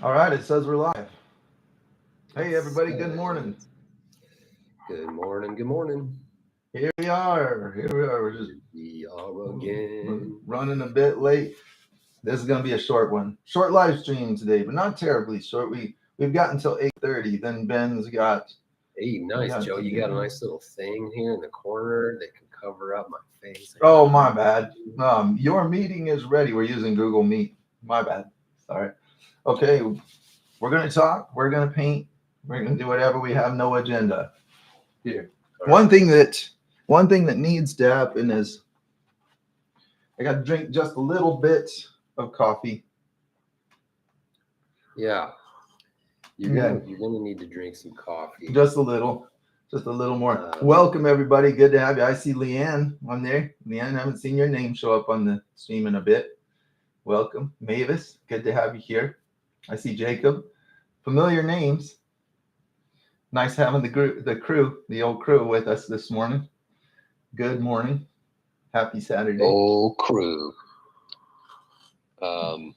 All right, it says we're live. Hey, Yes. everybody, good morning. Good morning. Good morning. Here we are. Here we are. We're just Here we are again. running a bit late. This is going to be a short one. Short live stream today, but not terribly short. We've got until 8:30. Then Ben's got. Hey, we nice, got Joe. to You do- got a nice little thing here in the corner that can cover up my face. Oh, my bad. Your meeting is ready. We're using Google Meet. My bad. Sorry. Okay, we're going to talk. We're going to paint. We're going to do whatever. We have no agenda here. All One right. thing that needs to happen is I got to drink just a little bit of coffee. Yeah. Okay. You're gonna need to drink some coffee. Just a little more. Um, Welcome everybody. Good to have you. I see Leanne on there. Leanne, I haven't seen your name show up on the stream in a bit. Welcome. Mavis, good to have you here. I see Jacob. Familiar names. Nice having the old crew with us this morning. Good morning. Happy Saturday. Oh, crew. How you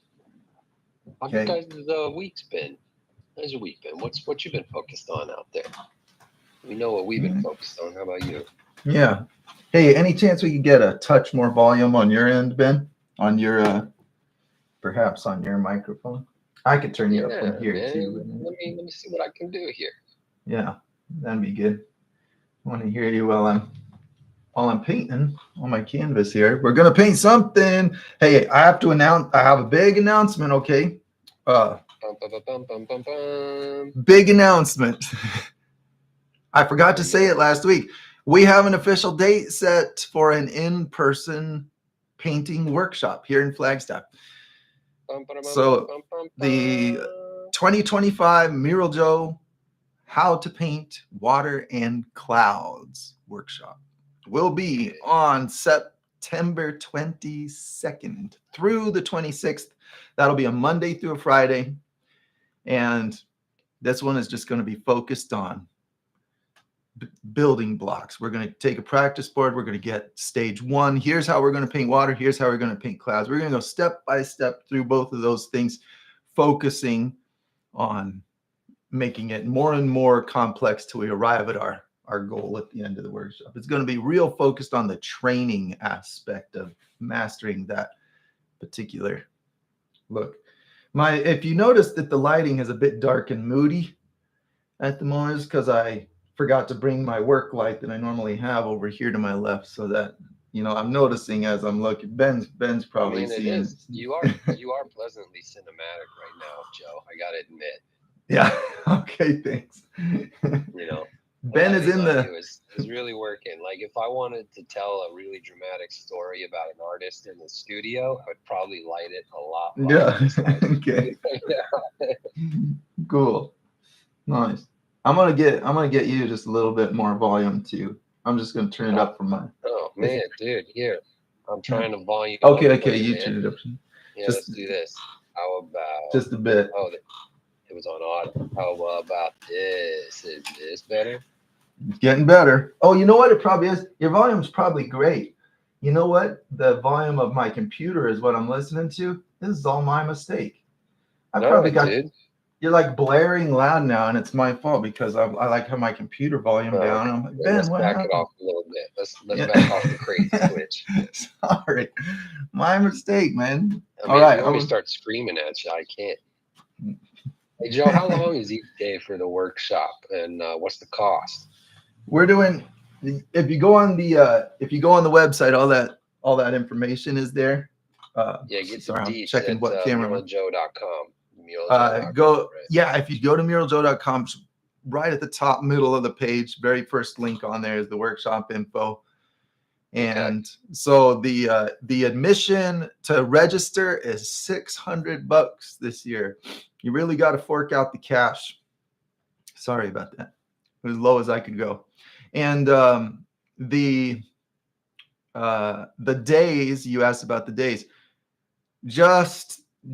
Okay. guys' week's been? How's your week been? What you been focused on out there? We know what we've been focused on. How about you? Yeah. Hey, any chance we could get a touch more volume on your end, Ben? On your perhaps on your microphone? I could turn you up from here man. too. Let me see what I can do here. Yeah, that'd be good. I want to hear you while I'm painting on my canvas here. We're gonna paint something. Hey, I have to announce. I have a big announcement. Okay. Big announcement. I forgot to say it last week. We have an official date set for an in-person painting workshop here in Flagstaff. So the 2025 Mural Joe How to Paint Water and Clouds workshop will be on September 22nd through the 26th. That'll be a Monday through a Friday. And this one is just going to be focused on building blocks. We're going to take a practice board. We're going to get stage one. Here's how we're going to paint water. Here's how we're going to paint clouds. We're going to go step by step through both of those things, focusing on making it more and more complex till we arrive at our goal at the end of the workshop. It's going to be real focused on the training aspect of mastering that particular look. If you notice that the lighting is a bit dark and moody at the moment, is because I forgot to bring my work light that I normally have over here to my left, so that I'm noticing as I'm looking. Ben's probably seeing. It is. You are pleasantly cinematic right now, Joe. I gotta admit. Yeah. Okay. Thanks. Ben is in the. Is really working. Like if I wanted to tell a really dramatic story about an artist in the studio, I would probably light it a lot. Yeah. Okay. Cool. Nice. I'm gonna get you just a little bit more volume too. I'm just gonna turn it up for mine. Oh man, dude, here. I'm trying to volume. Okay, you turn it up. Yeah, let's do this. How about just a bit? Oh, it was on auto. How about this? Is this better? It's getting better. Oh, you know what? It probably is. Your volume's probably great. You know what? The volume of my computer is what I'm listening to. This is all my mistake. Dude. You're like blaring loud now, and it's my fault because I like have my computer volume down. I'm like, Ben, let's back it off a little bit. Let's back off the crazy switch. Sorry, my mistake, man. All right, you want me to start screaming at you? I can't. Hey Joe, how long is each day for the workshop, and what's the cost? We're doing. If you go on the website, all that information is there. Get the deets checking what camera. MuralJoe.com. If you go to MuralJoe.com, right at the top middle of the page, very first link on there is the workshop info. And so the admission to register is $600 this year. You really got to fork out the cash. Sorry about that. As low as I could go. And the days, you asked about the days,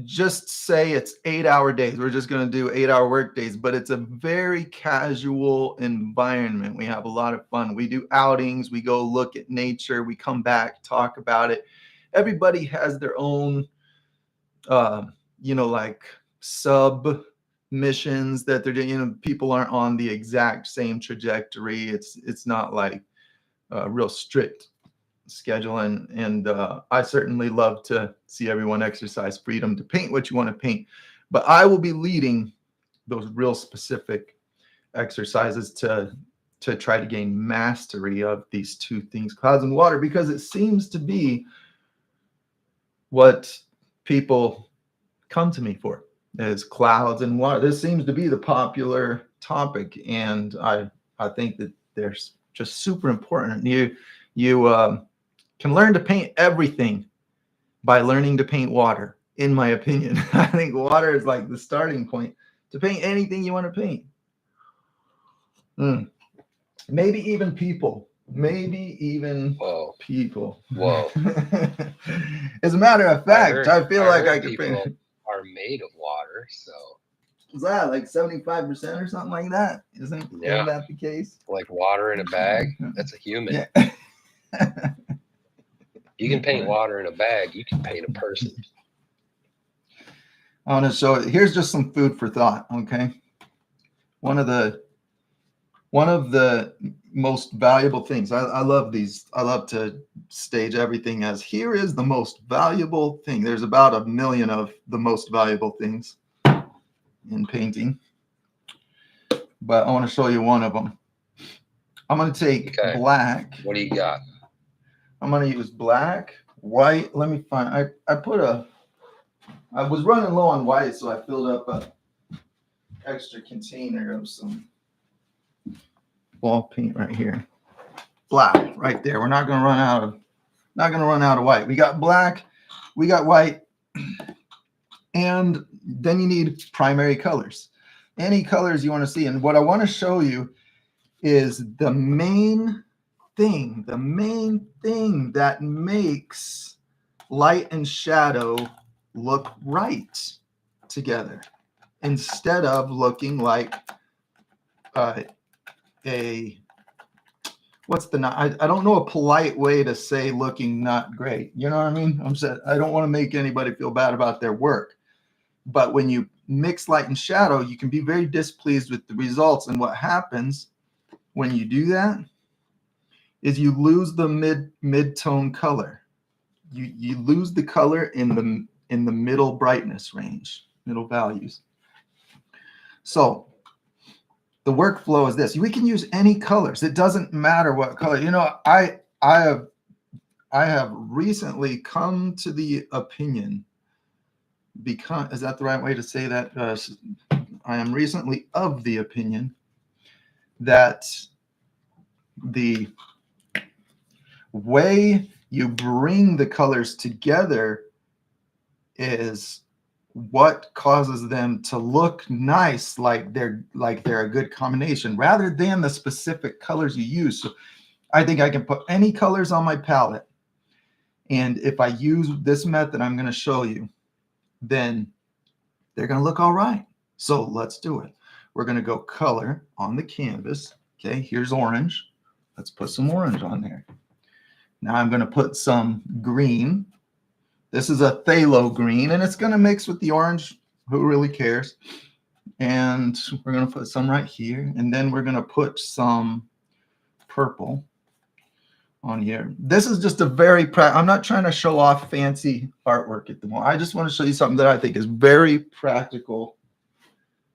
just say it's 8-hour days. We're just going to do 8-hour work days, but it's a very casual environment. We have a lot of fun. We do outings. We go look at nature. We come back, talk about it. Everybody has their own, like submissions that they're doing. You know, people aren't on the exact same trajectory. It's not like a real strict schedule, and I certainly love to see everyone exercise freedom to paint what you want to paint. But I will be leading those real specific exercises to try to gain mastery of these two things, clouds and water, because it seems to be what people come to me for, is clouds and water. This seems to be the popular topic, and I think that they're just super important. You can learn to paint everything by learning to paint water, in my opinion. I think water is like the starting point to paint anything you want to paint. Maybe even people. Maybe even people. Whoa. As a matter of fact, I feel like I could people paint. are made of water, so Is that like 75% or something like that? Isn't that the case? Like water in a bag, that's a human. Yeah. You can paint water in a bag, you can paint a person. I want to show it. Here's just some food for thought, okay? One of the most valuable things. I love these. I love to stage everything as, here is the most valuable thing. There's about 1 million of the most valuable things in painting, but I want to show you one of them. I'm going to take black. What do you got? I'm going to use black, white. Let me find. I was running low on white, so I filled up a extra container of some wall paint right here. Black right there. We're not going to run out of white. We got black, we got white, and then you need primary colors. Any colors you want to see. And what I want to show you is the main thing that makes light and shadow look right together, instead of looking like I don't know a polite way to say looking not great. You know what I mean? I don't want to make anybody feel bad about their work. But when you mix light and shadow, you can be very displeased with the results. And what happens when you do that is you lose the mid-tone color. You lose the color in the middle brightness range, middle values. So the workflow is this. We can use any colors. It doesn't matter what color. You know, I have recently come to the opinion, because, is that the right way to say that? I am recently of the opinion that the way you bring the colors together is what causes them to look nice, like they're a good combination, rather than the specific colors you use. So I think I can put any colors on my palette, and if I use this method I'm going to show you, then they're going to look all right. So let's do it. We're going to go color on the canvas. Okay, here's orange. Let's put some orange on there. Now I'm going to put some green. This is a phthalo green, and it's going to mix with the orange. Who really cares? And we're going to put some right here, and then we're going to put some purple on here. This is just a very I'm not trying to show off fancy artwork at the moment. I just want to show you something that I think is very practical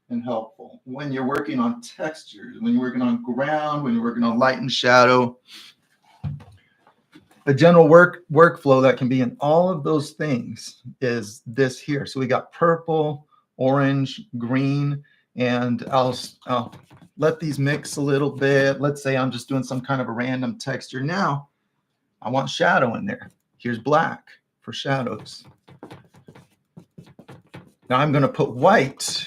and helpful when you're working on textures, when you're working on ground, when you're working on light and shadow. A general workflow that can be in all of those things is this here. So we got purple, orange, green, and I'll let these mix a little bit. Let's say I'm just doing some kind of a random texture. Now I want shadow in there. Here's black for shadows. Now I'm going to put white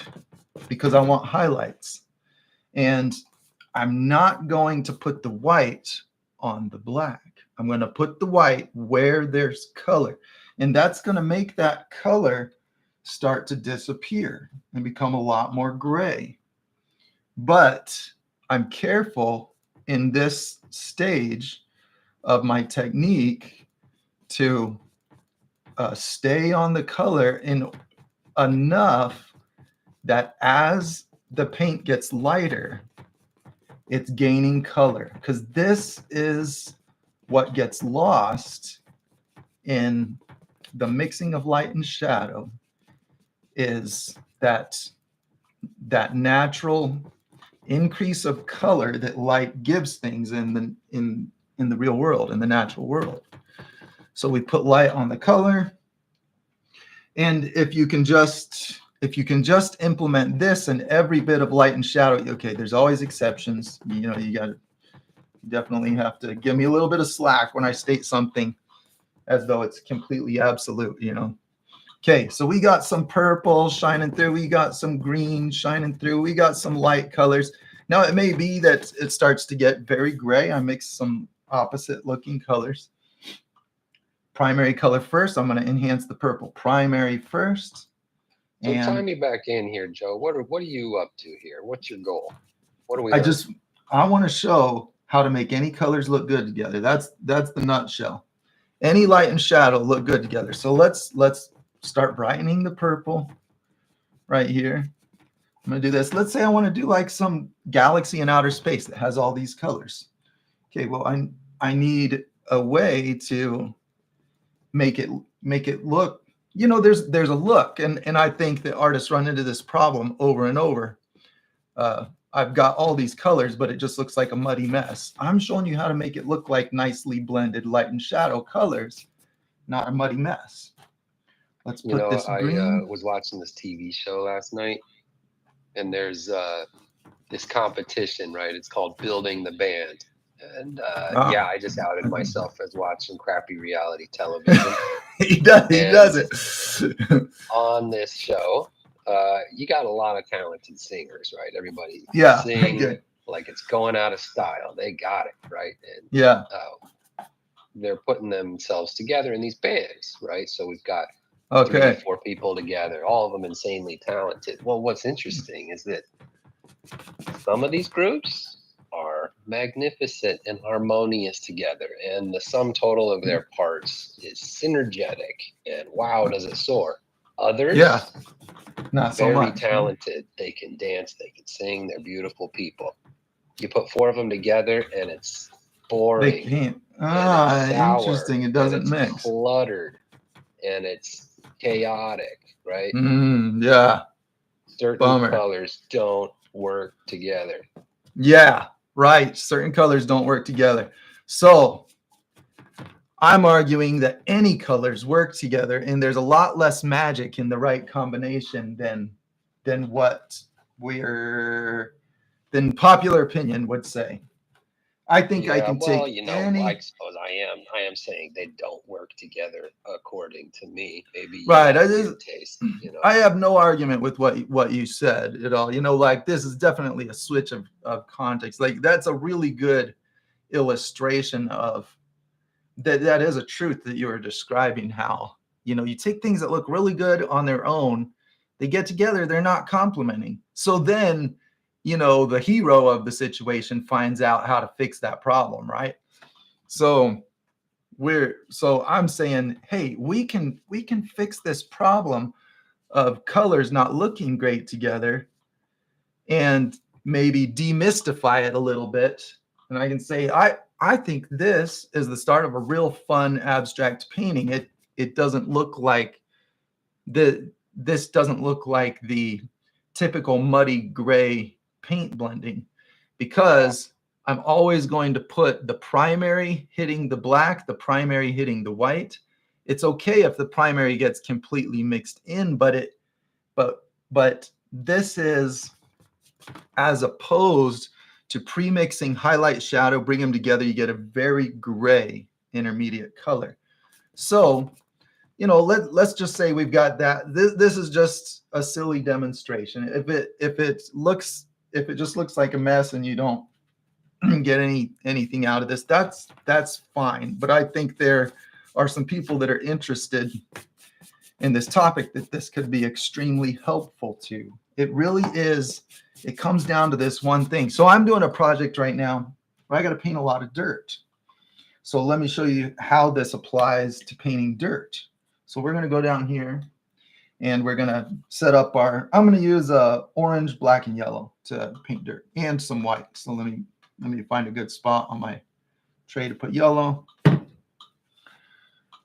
because I want highlights. And I'm not going to put the white on the black. I'm going to put the white where there's color. And that's going to make that color start to disappear and become a lot more gray. But I'm careful in this stage of my technique to stay on the color in enough that as the paint gets lighter, it's gaining color, because this is what gets lost in the mixing of light and shadow, is that natural increase of color that light gives things in the real world, in the natural world. So we put light on the color, and if you can just implement this in every bit of light and shadow, okay, there's always exceptions. You know, you definitely have to give me a little bit of slack when I state something as though it's completely absolute, you know. Okay, so we got some purple shining through, we got some green shining through, we got some light colors. Now it may be that it starts to get very gray. I mixed some opposite looking colors. Primary color first. I'm going to enhance the purple. Primary first. So tie me back in here, Joe. What are you up to here? What's your goal? What do we? I want to show how to make any colors look good together. That's the nutshell. Any light and shadow look good together. So let's start brightening the purple right here. I'm going to do this. Let's say I want to do like some galaxy in outer space that has all these colors. Okay, well, I need a way to make it look, you know, there's a look, and I think that artists run into this problem over and over. I've got all these colors, but it just looks like a muddy mess. I'm showing you how to make it look like nicely blended light and shadow colors, not a muddy mess. Let's put this green. I was watching this TV show last night, and there's this competition, right? It's called Building the Band. And yeah, I just outed myself as watching crappy reality television. He does it. On this show, you got a lot of talented singers, right? Everybody sing like it's going out of style. They got it, right? And they're putting themselves together in these bands, right? So we've got 3, 4 people together, all of them insanely talented. Well, what's interesting is that some of these groups are magnificent and harmonious together, and the sum total of their parts is synergetic, and wow, does it soar. Others, not so very much. talented. They can dance, they can sing, they're beautiful people. You put 4 of them together and it's boring. They can't. Sour, interesting. It doesn't mix. Cluttered, and it's chaotic, right? Yeah. Certain colors don't work together. Yeah, right. Certain colors don't work together. So I'm arguing that any colors work together, and there's a lot less magic in the right combination than popular opinion would say. I think I can take any. I suppose I am saying they don't work together according to me. Maybe right. taste. You know, I have no argument with what you said at all. You know, like this is definitely a switch of context. Like that's a really good illustration of that. That is a truth that you were describing. How, you know, you take things that look really good on their own, they get together, they're not complementing. So then, you know, the hero of the situation finds out how to fix that problem, right? So I'm saying, hey, we can fix this problem of colors not looking great together and maybe demystify it a little bit. And I can say, I think this is the start of a real fun abstract painting. It doesn't look like this doesn't look like the typical muddy gray paint blending, because I'm always going to put the primary hitting the black, the primary hitting the white. It's okay if the primary gets completely mixed in, but this is as opposed to pre-mixing highlight shadow, bring them together, you get a very gray intermediate color. So, you know, let's just say we've got that. This is just a silly demonstration. If it just looks like a mess and you don't get anything out of this, that's fine. But I think there are some people that are interested in this topic that this could be extremely helpful to. It really is. It comes down to this one thing. So I'm doing a project right now where I got to paint a lot of dirt. So let me show you how this applies to painting dirt. So we're going to go down here And we're going to set up I'm going to use orange, black, and yellow to paint dirt and some white. So let me find a good spot on my tray to put yellow. I'm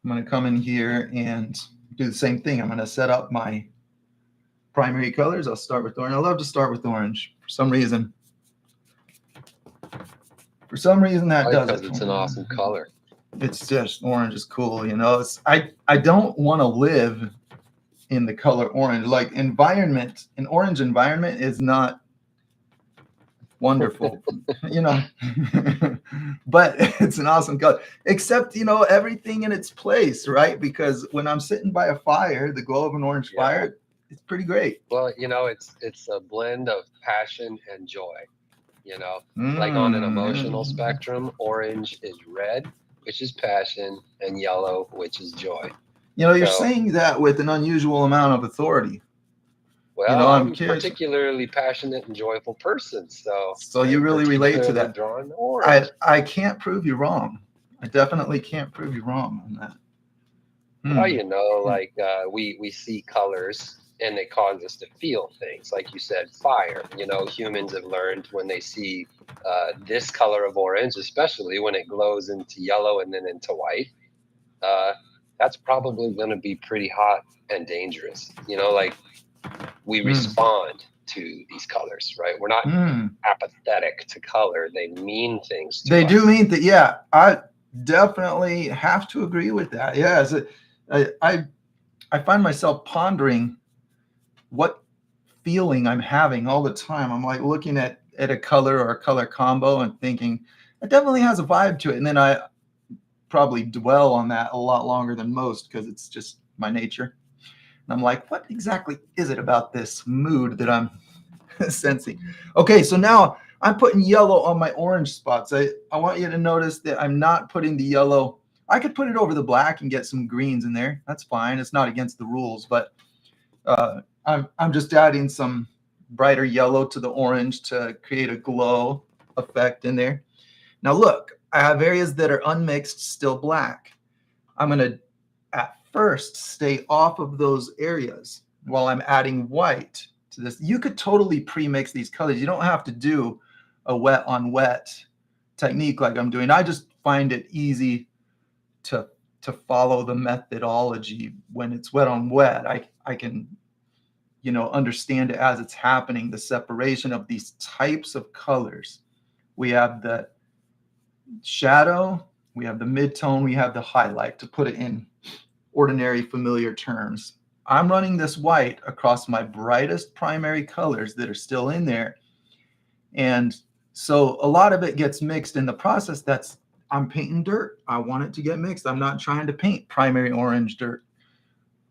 going to come in here and do the same thing. I'm going to set up my primary colors. I'll start with orange. I love to start with orange for some reason. That does it. Because it's an awesome color. It's just, orange is cool, you know. I don't want to live in the color orange. Like an orange environment is not wonderful, you know. But it's an awesome color, except, you know, everything in its place, right? Because when I'm sitting by a fire, the glow of an orange fire, it's pretty great. Well, you know, it's a blend of passion and joy, you know. Like on an emotional spectrum, orange is red, which is passion, and yellow, which is joy. You know, you're saying that with an unusual amount of authority. Well, you know, I'm a particularly passionate and joyful person, so you really relate to that. Drawn orange. I can't prove you wrong. I definitely can't prove you wrong on that. Well, you know, like we see colors and they cause us to feel things. Like you said, fire. You know, humans have learned when they see this color of orange, especially when it glows into yellow and then into white, that's probably going to be pretty hot and dangerous. You know, like we respond to these colors, right? We're not apathetic to color. They mean things to us. They do mean that. Yeah, I definitely have to agree with that. Yeah, I find myself pondering what feeling I'm having all the time. I'm like looking at a color or a color combo and thinking it definitely has a vibe to it. And then I probably dwell on that a lot longer than most because it's just my nature. And I'm like, what exactly is it about this mood that I'm sensing? Okay, so now I'm putting yellow on my orange spots. I want you to notice that I'm not putting the yellow. I could put it over the black and get some greens in there. That's fine. It's not against the rules, but I'm just adding some brighter yellow to the orange to create a glow effect in there. Now look, I have areas that are unmixed, still black. I'm going to at first stay off of those areas while I'm adding white to this. You could totally pre-mix these colors. You don't have to do a wet on wet technique like I'm doing. I just find it easy to follow the methodology. When it's wet on wet, I can, you know, understand it as it's happening, the separation of these types of colors. We have the shadow, we have the mid-tone, we have the highlight, to put it in ordinary familiar terms. I'm running this white across my brightest primary colors that are still in there. And so a lot of it gets mixed in the process. I'm painting dirt. I want it to get mixed. I'm not trying to paint primary orange dirt.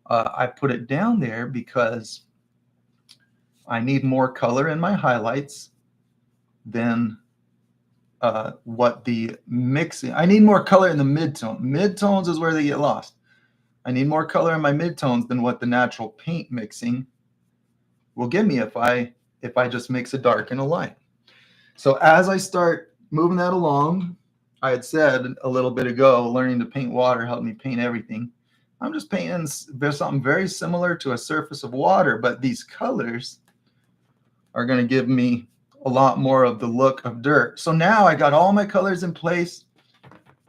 I put it down there because I need more color in my highlights than what the mixing. I need more color in the midtone. Midtones is where they get lost. I need more color in my midtones than what the natural paint mixing will give me if I just mix a dark and a light. So as I start moving that along, I had said a little bit ago, learning to paint water helped me paint everything. I'm just painting something very similar to a surface of water, but these colors are going to give me a lot more of the look of dirt. So now I got all my colors in place.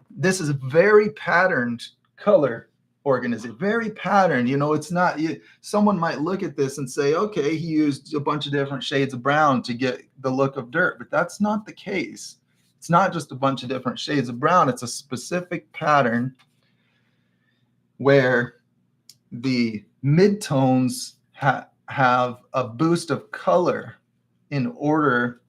This is a very patterned color organization, very patterned. You know, it's not, someone might look at this and say, okay, he used a bunch of different shades of brown to get the look of dirt, but that's not the case. It's not just a bunch of different shades of brown. It's a specific pattern where the midtones have a boost of color in order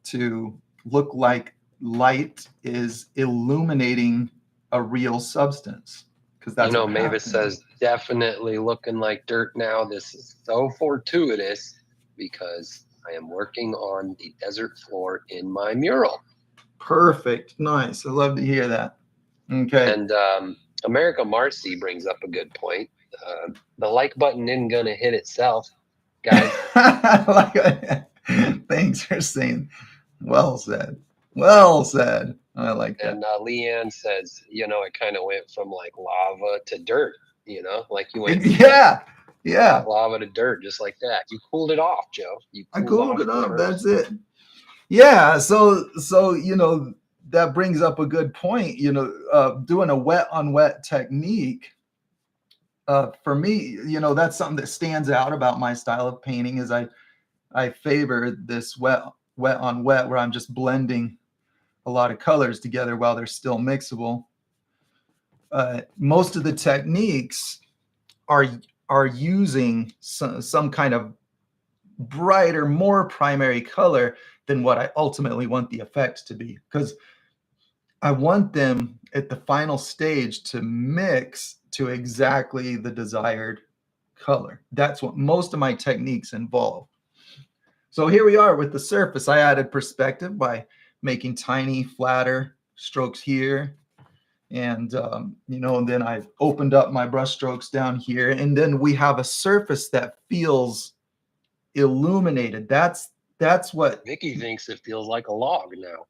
to look like light is illuminating a real substance. Because that's, you know, Mavis says, definitely looking like dirt now. This is so fortuitous because I am working on the desert floor in my mural. Perfect. Nice. I love to hear that. Okay. And America Marcy brings up a good point. The like button isn't going to hit itself, guys. Thanks for saying. Well said. Well said. I like that. And Leanne says, you know, it kind of went from like lava to dirt, you know, like you went. Yeah. Yeah. Lava to dirt, just like that. You cooled it off, Joe. I cooled it off. That's it. Yeah. So, that brings up a good point, doing a wet on wet technique. For me, that's something that stands out about my style of painting is I favor this wet on wet, where I'm just blending a lot of colors together while they're still mixable. Most of the techniques are using some kind of brighter, more primary color than what I ultimately want the effect to be, because I want them at the final stage to mix to exactly the desired color. That's what most of my techniques involve. So here we are with the surface. I added perspective by making tiny, flatter strokes here. And, and then I opened up my brush strokes down here. And then we have a surface that feels illuminated. That's what Mickey thinks it feels like a log now.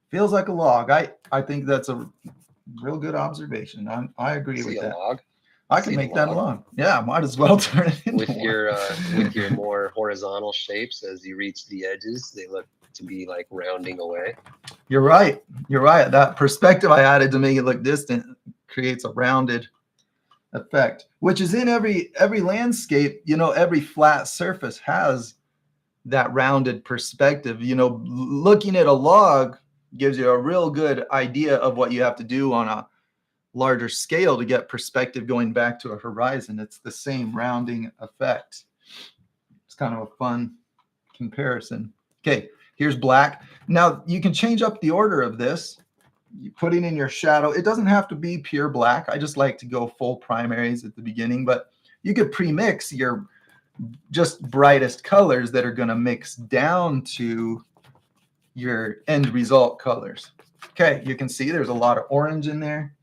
Feels like a log. I think that's a real good observation. I agree with that. Log? I can make that a log. Yeah, might as well turn it into with your more horizontal shapes. As you reach the edges, they look to be like rounding away. You're right. That perspective I added to make it look distant creates a rounded effect, which is in every landscape. Every flat surface has that rounded perspective. Looking at a log gives you a real good idea of what you have to do on a larger scale to get perspective going back to a horizon. It's the same rounding effect. It's kind of a fun comparison. Okay, here's black. Now you can change up the order of this. You put it in your shadow. It doesn't have to be pure black. I just like to go full primaries at the beginning, but you could pre-mix your just brightest colors that are going to mix down to your end result colors. Okay, you can see there's a lot of orange in there.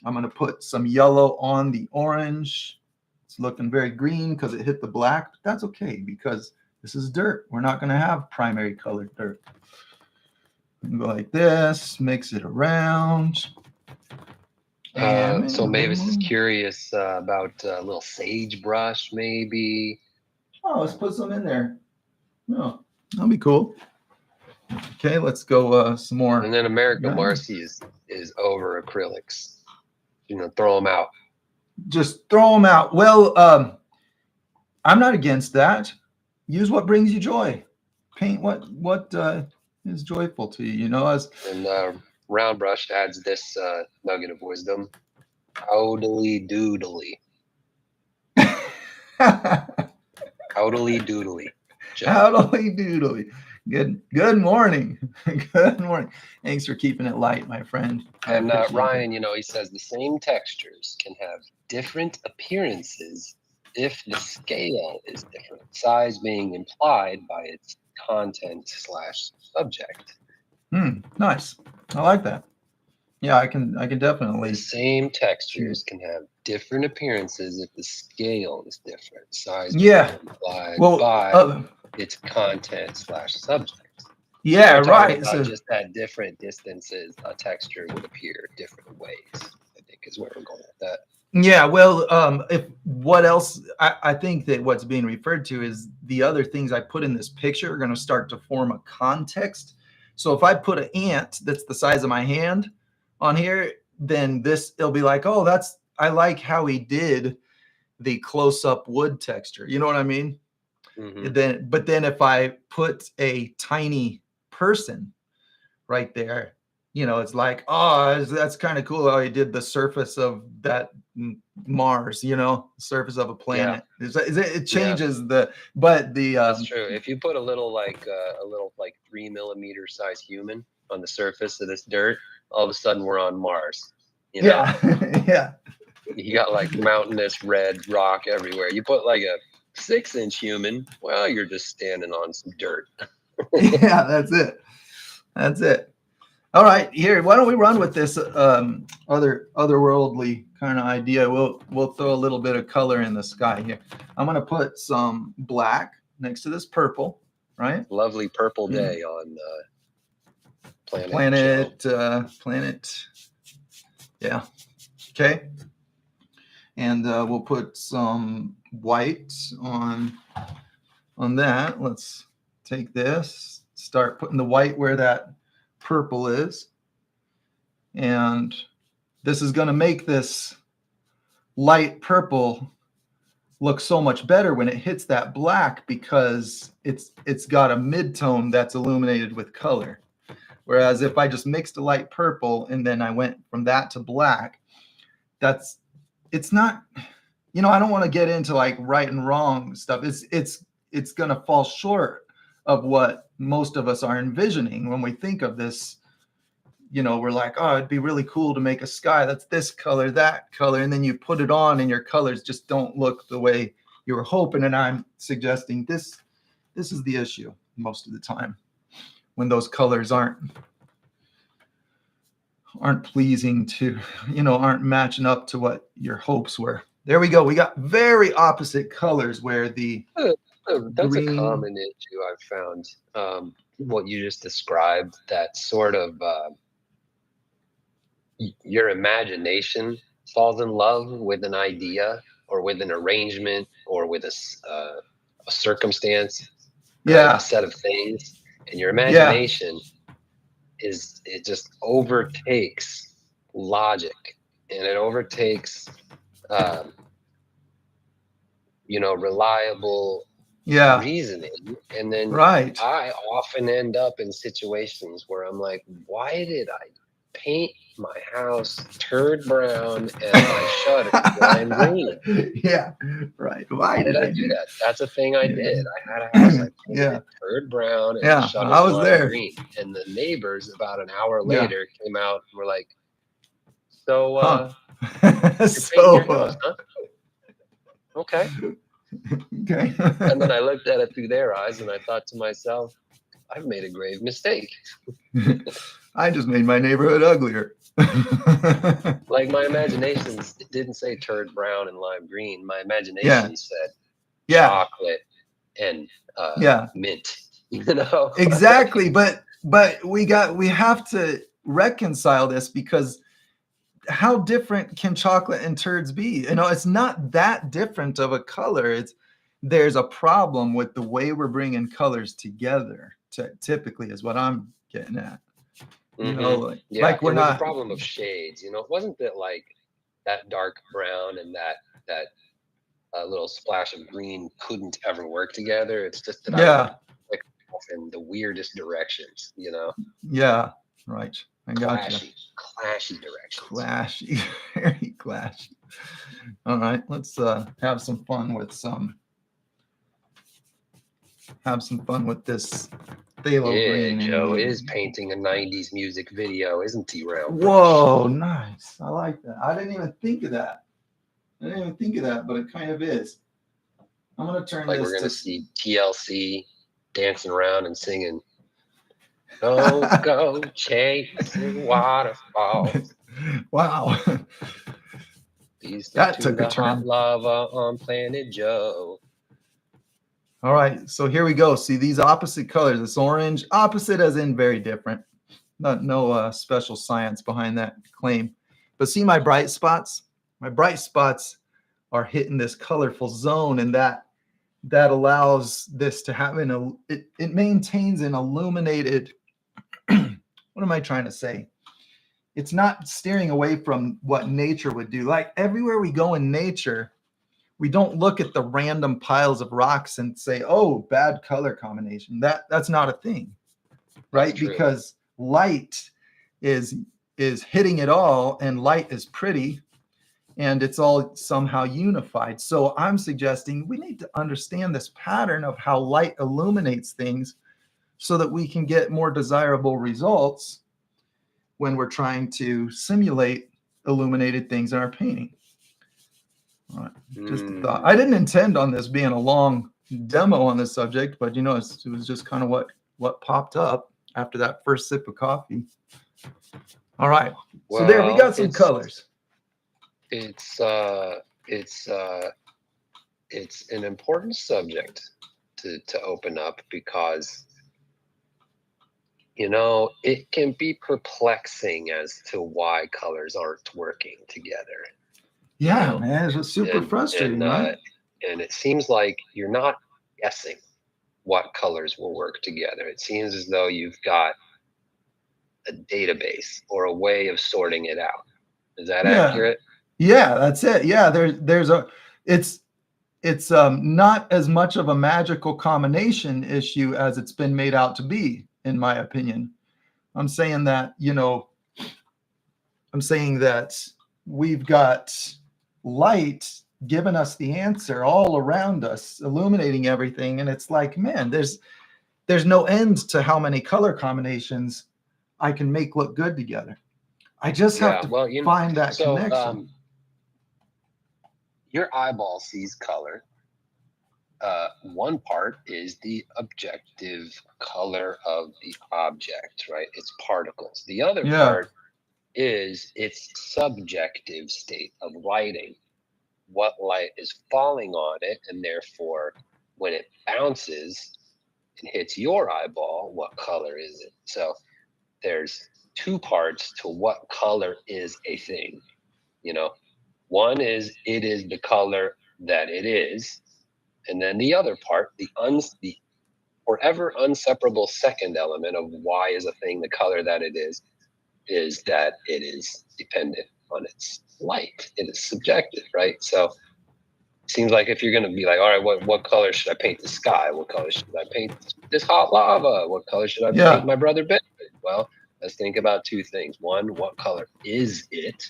I'm going to put some yellow on the orange. It's looking very green because it hit the black, but that's okay because this is dirt. We're not going to have primary colored dirt. Go like this, mix it around. So Mavis is curious about a little sagebrush, maybe. Oh, let's put some in there. No, that'll be cool. Okay, let's go some more. And then America Marcy is over acrylics. Throw them out. Just throw them out. Well, I'm not against that. Use what brings you joy. Paint what is joyful to you. And round brush adds this nugget of wisdom. Howdly doodly. Howdly doodly. Howdly doodly. Good morning. Good morning. Thanks for keeping it light, my friend. And Ryan, he says the same textures can have different appearances if the scale is different, size being implied by its content/subject. Nice. I like that. Yeah, I can definitely. The same textures can have different appearances if the scale is different, size being implied by its content/subject. Yeah, right. So just at different distances, a texture would appear different ways. I think is where we're going with that. Yeah, well, what else? I think that what's being referred to is the other things I put in this picture are going to start to form a context. So if I put an ant that's the size of my hand on here, then it'll be like, oh, I like how he did the close-up wood texture. You know what I mean? Mm-hmm. But then if I put a tiny person right there, it's like, oh, that's kind of cool how he did the surface of that Mars, surface of a planet. Yeah. It changes that's true. If you put a little 3 millimeter size human on the surface of this dirt, all of a sudden we're on Mars. Yeah. Yeah. You got like mountainous red rock everywhere. You put like a 6-inch human, well, you're just standing on some dirt. Yeah, that's it. All right, here, why don't we run with this otherworldly kind of idea? We'll throw a little bit of color in the sky here. I'm going to put some black next to this purple, right? Lovely purple day on planet. Yeah. Okay. And we'll put some white on that. Let's take this, start putting the white where that purple is. And this is going to make this light purple look so much better when it hits that black, because it's got a mid-tone that's illuminated with color. Whereas if I just mixed a light purple and then I went from that to black, it's not, you know, I don't want to get into like right and wrong stuff. It's going to fall short of what most of us are envisioning when we think of this. You know, we're like, oh, it'd be really cool to make a sky that's this color, that color, and then you put it on and your colors just don't look the way you were hoping. And I'm suggesting this is the issue most of the time, when those colors aren't pleasing to, you know, aren't matching up to what your hopes were. There we go. We got very opposite colors where the that's green... a common issue I've found. What you just described, that sort of your imagination falls in love with an idea or with an arrangement or with a circumstance, yeah, a set of things, and your imagination it just overtakes logic, and it overtakes you know, reliable reasoning. And then I often end up in situations where I'm like, why did I paint my house turd brown and my shutters lime green? Yeah, right. Why did I do that? That's a thing I did. I had a house I painted it turd brown and the shutters I was lime there. green. And the neighbors about an hour later came out and were like, so you're painting your house, huh? Okay. Okay. And then I looked at it through their eyes and I thought to myself, I've made a grave mistake. I just made my neighborhood uglier. Like, my imagination didn't say turd brown and lime green. My imagination said chocolate and mint. You know? Exactly. But we have to reconcile this, because how different can chocolate and turds be? You know, it's not that different of a color. There's a problem with the way we're bringing colors together. Typically, is what I'm getting at. You know, like we're not. A problem of shades. You know, it wasn't that like that dark brown and that little splash of green couldn't ever work together. It's just that I would like off in the weirdest directions. You know. Yeah. Right. I got you. Clashy directions. Clashy, very clashy. All right, let's have some fun with this phthalo green. Joe is painting a 90s music video, isn't he, Rail? Whoa, nice. I like that. I didn't even think of that. But it kind of is. I'm gonna turn like this. We're gonna see TLC dancing around and singing. Go chasing waterfalls. Wow. That took a turn. Hot lava on Planet Joe. All right, so here we go. See these opposite colors. This orange, opposite as in very different. No special science behind that claim. But see my bright spots? My bright spots are hitting this colorful zone, and that allows this to happen. It maintains an illuminated. What am I trying to say? It's not steering away from what nature would do. Like everywhere we go in nature, we don't look at the random piles of rocks and say, oh, bad color combination. That's not a thing, right? Because light is hitting it all, and light is pretty, and it's all somehow unified. So I'm suggesting we need to understand this pattern of how light illuminates things, so that we can get more desirable results when we're trying to simulate illuminated things in our painting. All right, just a thought. I didn't intend on this being a long demo on this subject, but you know, it was just kind of what popped up after that first sip of coffee. All right, so there we got some colors. It's an important subject to open up, because you know, it can be perplexing as to why colors aren't working together. Yeah, man, it's super frustrating, right? And it seems like you're not guessing what colors will work together. It seems as though you've got a database or a way of sorting it out. Is that accurate? Yeah, that's it. Yeah, it's not as much of a magical combination issue as it's been made out to be, in my opinion. I'm saying that, we've got light giving us the answer all around us, illuminating everything. And it's like, man, there's no end to how many color combinations I can make look good together. I just have to find that connection. Your eyeball sees color. One part is the objective color of the object, right? It's particles. The other part is its subjective state of lighting. What light is falling on it, and therefore, when it bounces and hits your eyeball, what color is it? So there's two parts to what color is a thing. One is it is the color that it is, and then the other part, the forever inseparable second element of why is a thing the color that it is that it is dependent on its light. It is subjective, right? So it seems like if you're going to be like, all right, what color should I paint the sky? What color should I paint this hot lava? What color should I paint my brother Ben? Well, let's think about two things. One, what color is it?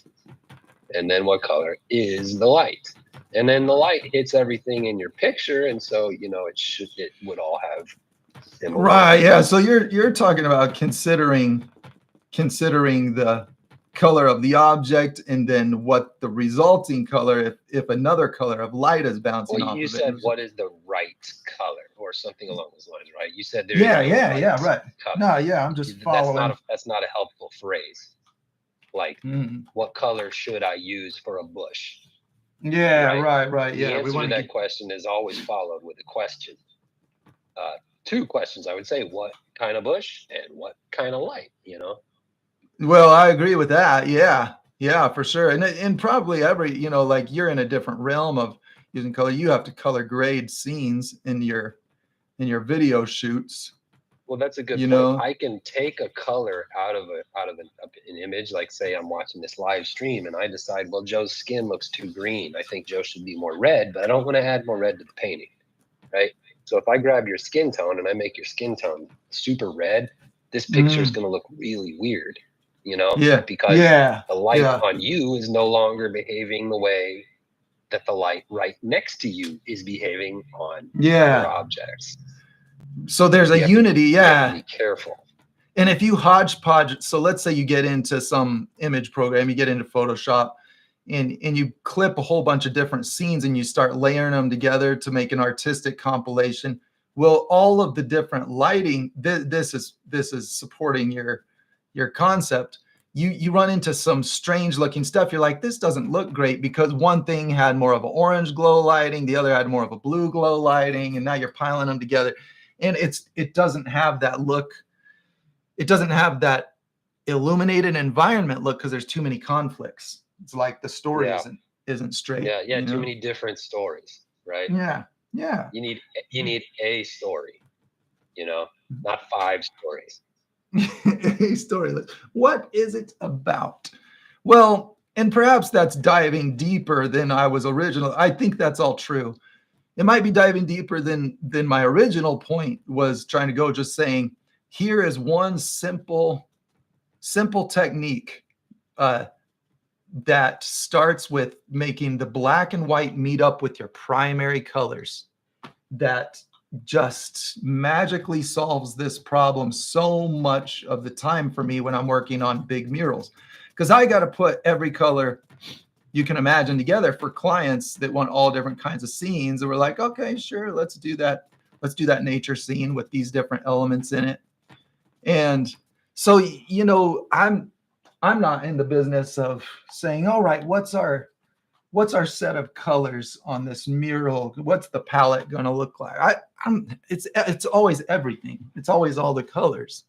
And then what color is the light? And then the light hits everything in your picture, and so it would all have similar. Right. Yeah. So you're talking about considering the color of the object, and then what the resulting color, if another color of light is bouncing off of it. You said what is the right color or something along those lines, right? You said there. Yeah. Right. Color. No. Yeah. I'm just following. That's not a helpful phrase. Like, what color should I use for a bush? Yeah, right. Yeah. The answer to that question is always followed with a question. Two questions, I would say. What kind of bush and what kind of light, Well, I agree with that. Yeah, for sure. And probably every, like you're in a different realm of using color. You have to color grade scenes in your video shoots. Well, that's a good point. I can take a color out of an image, like say I'm watching this live stream and I decide, well, Joe's skin looks too green. I think Joe should be more red, but I don't want to add more red to the painting, right? So if I grab your skin tone and I make your skin tone super red, this picture is going to look really weird, because the light on you is no longer behaving the way that the light right next to you is behaving on other objects. So there's a unity. You have to be careful. And if you hodgepodge, so let's say you get into some image program, you get into Photoshop, and you clip a whole bunch of different scenes and you start layering them together to make an artistic compilation. Well, all of the different lighting, this is supporting your concept. You run into some strange looking stuff. You're like, this doesn't look great because one thing had more of an orange glow lighting, the other had more of a blue glow lighting, and now you're piling them together. And it doesn't have that look. It doesn't have that illuminated environment look because there's too many conflicts. It's like the story isn't straight. Yeah. Too many different stories, right? Yeah. You need a story, not 5 stories. A story. What is it about? Well, and perhaps that's diving deeper than I was original. I think that's all true. It might be diving deeper than my original point was trying to go, just saying, here is one simple technique that starts with making the black and white meet up with your primary colors. That just magically solves this problem so much of the time for me when I'm working on big murals, because I got to put every color you can imagine together for clients that want all different kinds of scenes. And we're like, okay, sure, let's do that. Let's do that nature scene with these different elements in it. And so, I'm not in the business of saying, all right, what's our set of colors on this mural? What's the palette going to look like? It's always everything. It's always all the colors,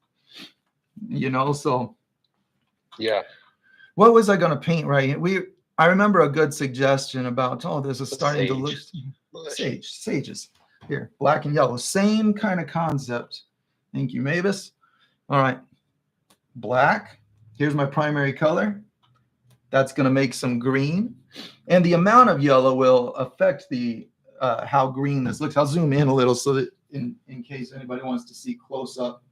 so. Yeah. What was I going to paint right here? I remember a good suggestion about, this is starting to look. Sages. Here, black and yellow. Same kind of concept. Thank you, Mavis. All right. Black. Here's my primary color. That's going to make some green. And the amount of yellow will affect the how green this looks. I'll zoom in a little so that in case anybody wants to see close up.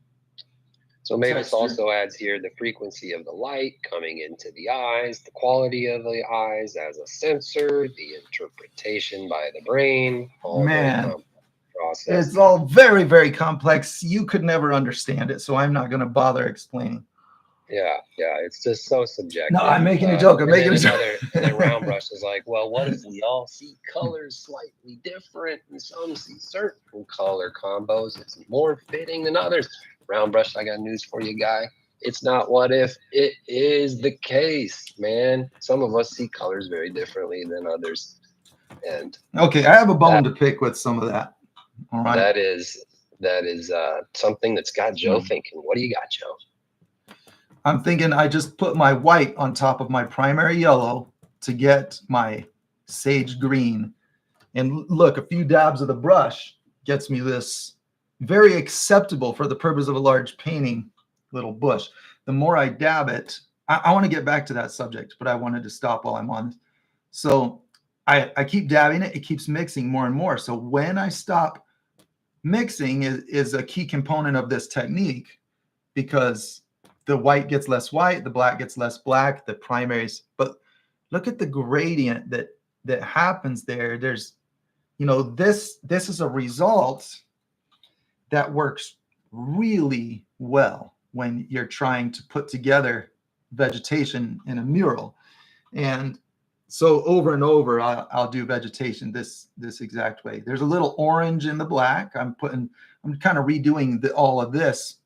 So Mavis also adds here the frequency of the light coming into the eyes, the quality of the eyes as a sensor, the interpretation by the brain. Man, it's all very, very complex. You could never understand it, so I'm not going to bother explaining. Yeah, it's just so subjective. No, I'm making a joke. I'm making a joke. And then Round Brush is like, well, what if we all see colors slightly different and some see certain color combos? It's more fitting than others. Round Brush, I got news for you, guy. It's not what if, it is the case, man. Some of us see colors very differently than others. And okay, I have a bone to pick with some of that. All right. That is something that's got Joe thinking. What do you got, Joe? I'm thinking I just put my white on top of my primary yellow to get my sage green. And look, a few dabs of the brush gets me this very acceptable for the purpose of a large painting little bush. The more I dab it, I want to get back to that subject, but I wanted to stop while I'm on. So I keep dabbing it. It keeps mixing more and more. So when I stop mixing is a key component of this technique, because the white gets less white, the black gets less black, the primaries. But look at the gradient that happens there. There's, this is a result that works really well when you're trying to put together vegetation in a mural. And so over and over, I'll do vegetation this exact way. There's a little orange in the black. I'm kind of redoing all of this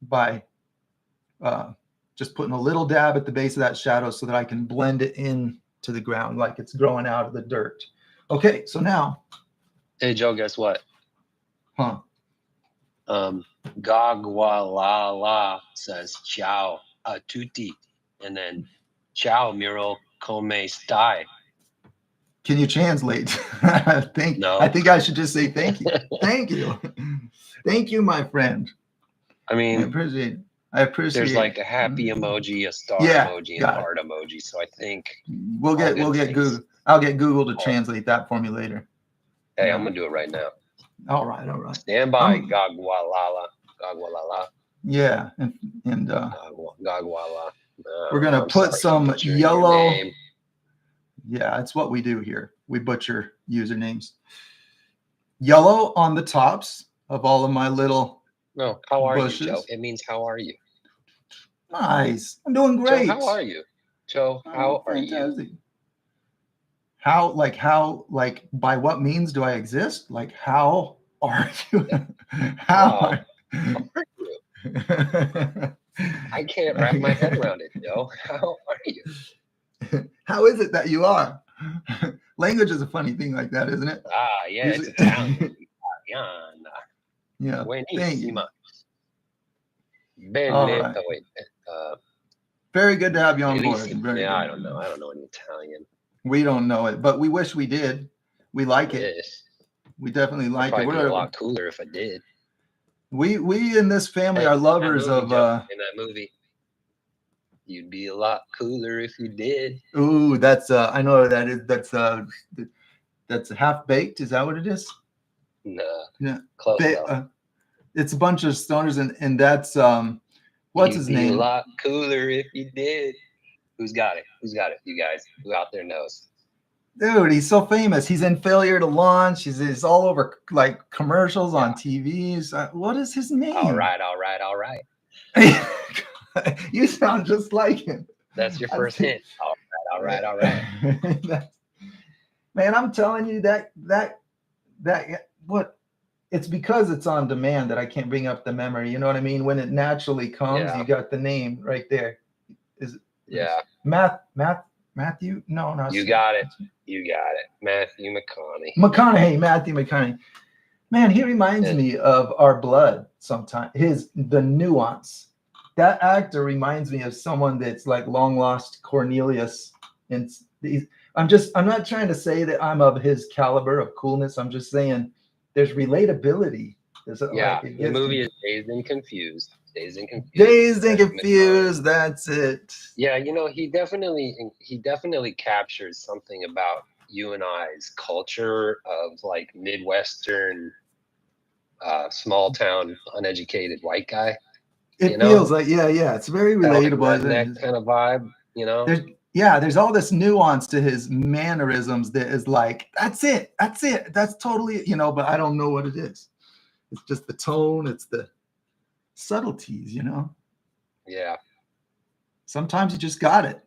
by just putting a little dab at the base of that shadow so that I can blend it in to the ground like it's growing out of the dirt. Okay, so now. Hey, Joe, guess what? Huh? Gagwalala says ciao a tutti, and then ciao mural come stai. Can you translate? I think I should just say thank you. Thank you. Thank you, my friend. I mean, I appreciate there's like a happy emoji, a star emoji, and a heart emoji. So I think we'll get Google. I'll get Google to translate that for me later. Hey, I'm gonna do it right now. All right. Stand by, Gagwalala. Yeah, and Gagwala. We're gonna put some yellow. Yeah, it's what we do here. We butcher usernames. Yellow on the tops of all of my little. No, how are you, Joe? It means how are you? Nice. I'm doing great. Joe, how are you? Joe, how are you? How, by what means do I exist? Like, how are you? How are you? I can't wrap my head around it, Joe. How are you? How is it that you are? Language is a funny thing like that, isn't it? Yeah, it's Italian. Yeah. Buenissima. Right. Very good to have you on board. I don't know. I don't know any Italian. We don't know it, but we wish we did. We like it. Yes. We definitely like it. It'd be a lot cooler if I did. We in this family are lovers of. In that movie, you'd be a lot cooler if you did. Ooh, that's I know what that is. That's Half Baked. Is that what it is? No. Yeah. Close it's a bunch of stoners, and that's what's his name? A lot cooler if you did. Who's got it? You guys, who out there knows? Dude, he's so famous. He's in Failure to Launch. He's all over like commercials on TVs. What is his name? All right. You sound just like him. That's your first hint. All right. Man, I'm telling you that what it's because it's on demand that I can't bring up the memory. You know what I mean? When it naturally comes, you got the name right there. Is it? Yeah. Matthew? No, not. You got it. Matthew McConaughey. Matthew McConaughey. Man, he reminds me of Our Blood sometimes. The nuance. That actor reminds me of someone that's like long lost Cornelius. And I'm not trying to say that I'm of his caliber of coolness. I'm just saying there's relatability. The movie is Dazed and Confused. Dazed and Confused. That's it. Yeah, he definitely captures something about you and I's culture of like Midwestern, small town, uneducated white guy. It feels like, yeah, it's very relatable. That kind of vibe, There's all this nuance to his mannerisms that is like, that's it. That's totally, but I don't know what it is. It's just the tone. It's the subtleties, Yeah. Sometimes you just got it.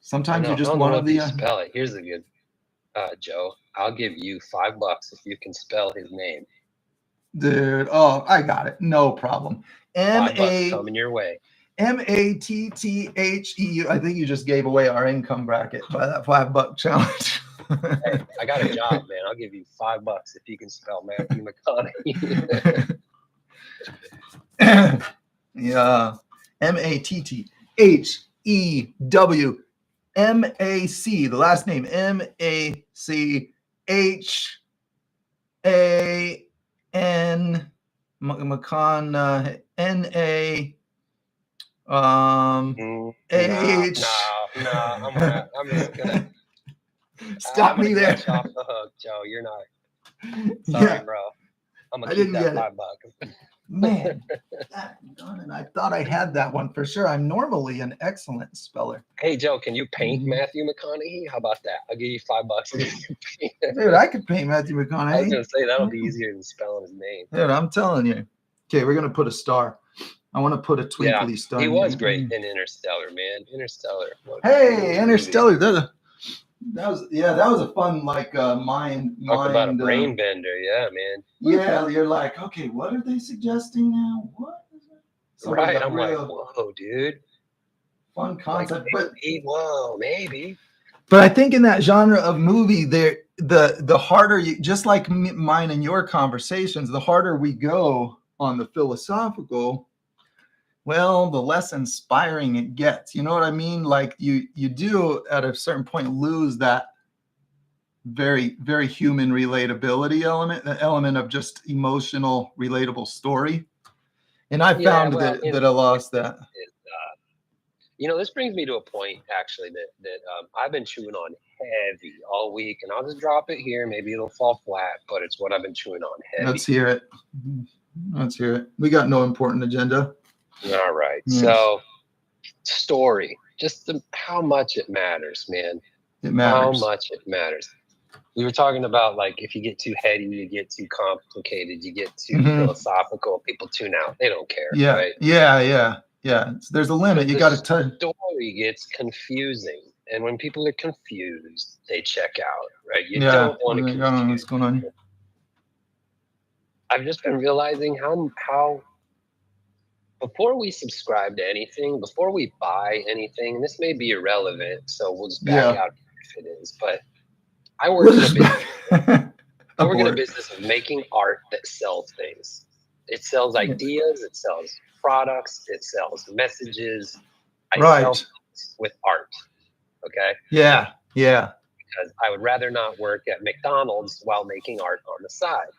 Sometimes you're just one of the. Spell it. Here's a good, Joe. I'll give you $5 if you can spell his name. Dude, oh, I got it. No problem. $5 coming your way. MATTHEU. I think you just gave away our income bracket by that $5 challenge. Hey, I got a job, man. I'll give you $5 if you can spell Matthew McConaughey. Yeah. MATTHEWMAC. The last name MACHAN. McCon NA. I'm just gonna stop me there. Off the hook, Joe. You're not. Sorry, bro. I'm gonna keep that $5. Man, and I thought I had that one for sure. I'm normally an excellent speller. Hey, Joe, can you paint Matthew McConaughey? How about that? I'll give you $5. Dude, I could paint Matthew McConaughey. I was gonna say that'll be easier than spelling his name. Dude, I'm telling you. Okay, we're gonna put a star. I want to put a twinkly star. He was great in Interstellar, man. Interstellar. Hey, Interstellar. That was a fun mind. Talk about a brain bender, yeah, man. Yeah, you're like, okay, what are they suggesting now? What is it? Right, I'm like, whoa, dude. Fun concept, like, maybe. But I think in that genre of movie, the harder you, just like mine and your conversations, the harder we go on the philosophical, well, the less inspiring it gets. You know what I mean? Like you do at a certain point lose that very, very human relatability element, the element of just emotional, relatable story. And I found that I lost that. This brings me to a point actually that I've been chewing on heavy all week, and I'll just drop it here. Maybe it'll fall flat, but it's what I've been chewing on heavy. Let's hear it. We got no important agenda. All right. Yes. So story, just how much it matters, man. It matters. How much it matters. We were talking about like if you get too heady, you get too complicated, you get too philosophical, people tune out. They don't care. Yeah. Right? Yeah. There's a limit. You got to touch. Story gets confusing. And when people are confused, they check out, right? You don't want to confuse. What's going on here? I've just been realizing how before we subscribe to anything, before we buy anything, this may be irrelevant, so we'll just back out if it is. But I work in a business. I work in a business of making art that sells things. It sells ideas. It sells products. It sells messages. I sell things with art. Okay. Yeah. Because I would rather not work at McDonald's while making art on the side.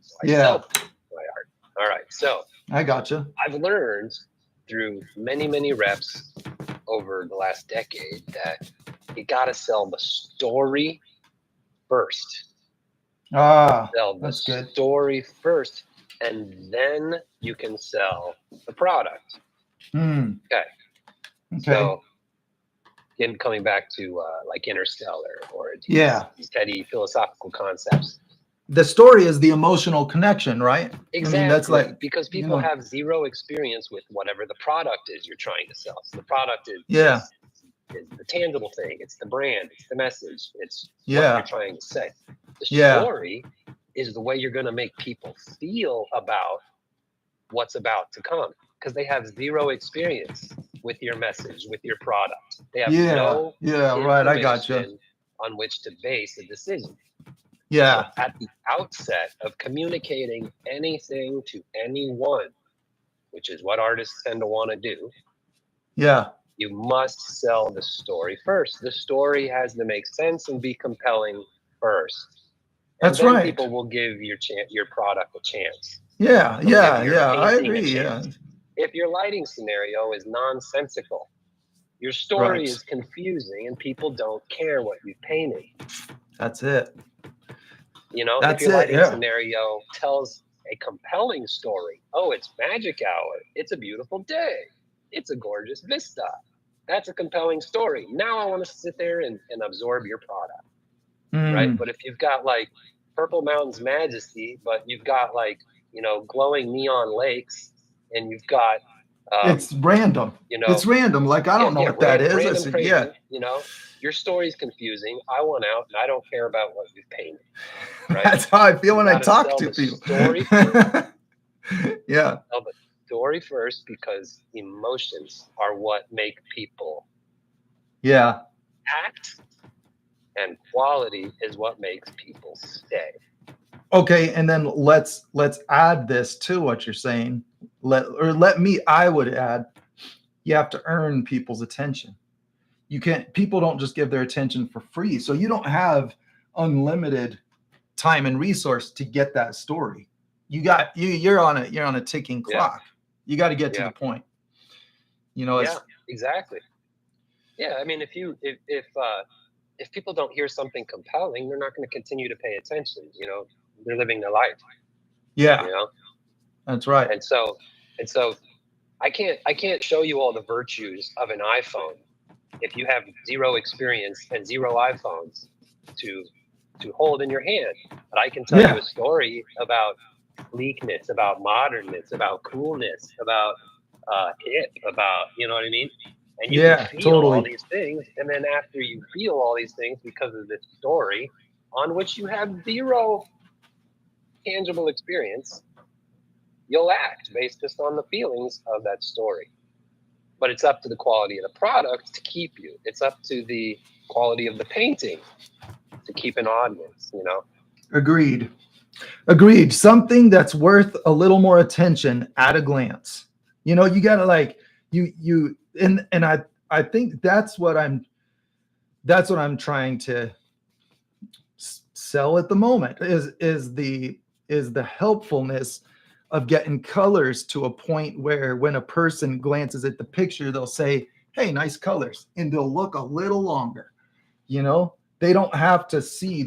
So I sell my art. All right. So I gotcha. I've learned through many, many reps over the last decade that you got to sell the story first. Sell the story first, and then you can sell the product. Okay. So, again, coming back to like Interstellar or these heady philosophical concepts. The story is the emotional connection, right? Exactly. I mean, that's like because people have zero experience with whatever the product is you're trying to sell. So the product is the tangible thing. It's the brand. It's the message. It's what you're trying to say. The story is the way you're going to make people feel about what's about to come because they have zero experience with your message, with your product. They have no I gotcha. on which to base a decision. Yeah. So at the outset of communicating anything to anyone, which is what artists tend to want to do. Yeah. You must sell the story first. The story has to make sense and be compelling first. And That's then right. People will give your product a chance. Yeah, I agree. Yeah. If your lighting scenario is nonsensical, your story is confusing, and people don't care what you painted. That's it. You know, if your lighting scenario tells a compelling story, oh, it's magic hour, it's a beautiful day, it's a gorgeous vista. That's a compelling story. Now I want to sit there and absorb your product, right? But if you've got like Purple Mountain's Majesty, but you've got like, you know, glowing neon lakes, and you've got it's random. You know, it's random. Like I don't know what that is. Random crazy, you know, your story's confusing. I want out, and I don't care about what you've painted. Right? That's how I feel when I talk to people. Story yeah. Tell the story first, because emotions are what make people act, and quality is what makes people stay. Okay, and then let's add this to what you're saying. I would add, you have to earn people's attention. You can't, people don't just give their attention for free. So you don't have unlimited time and resource to get that story. You're on a ticking clock. You got to get to the point. You know, exactly. Yeah, I mean, if people don't hear something compelling, they're not going to continue to pay attention. You know, they're living their life. Yeah. You know? That's right. And so I can't show you all the virtues of an iPhone if you have zero experience and zero iPhones to hold in your hand. But I can tell you a story about sleekness, about modernness, about coolness, about hip, about, you know what I mean? And you can feel all these things, and then after you feel all these things because of this story on which you have zero tangible experience, you'll act based just on the feelings of that story. But it's up to the quality of the product to keep you. It's up to the quality of the painting to keep an audience, you know? Agreed. Something that's worth a little more attention at a glance. You know, you gotta like and I think that's what I'm trying to sell at the moment is the helpfulness of getting colors to a point where when a person glances at the picture, they'll say, hey, nice colors, and they'll look a little longer. You know, they don't have to see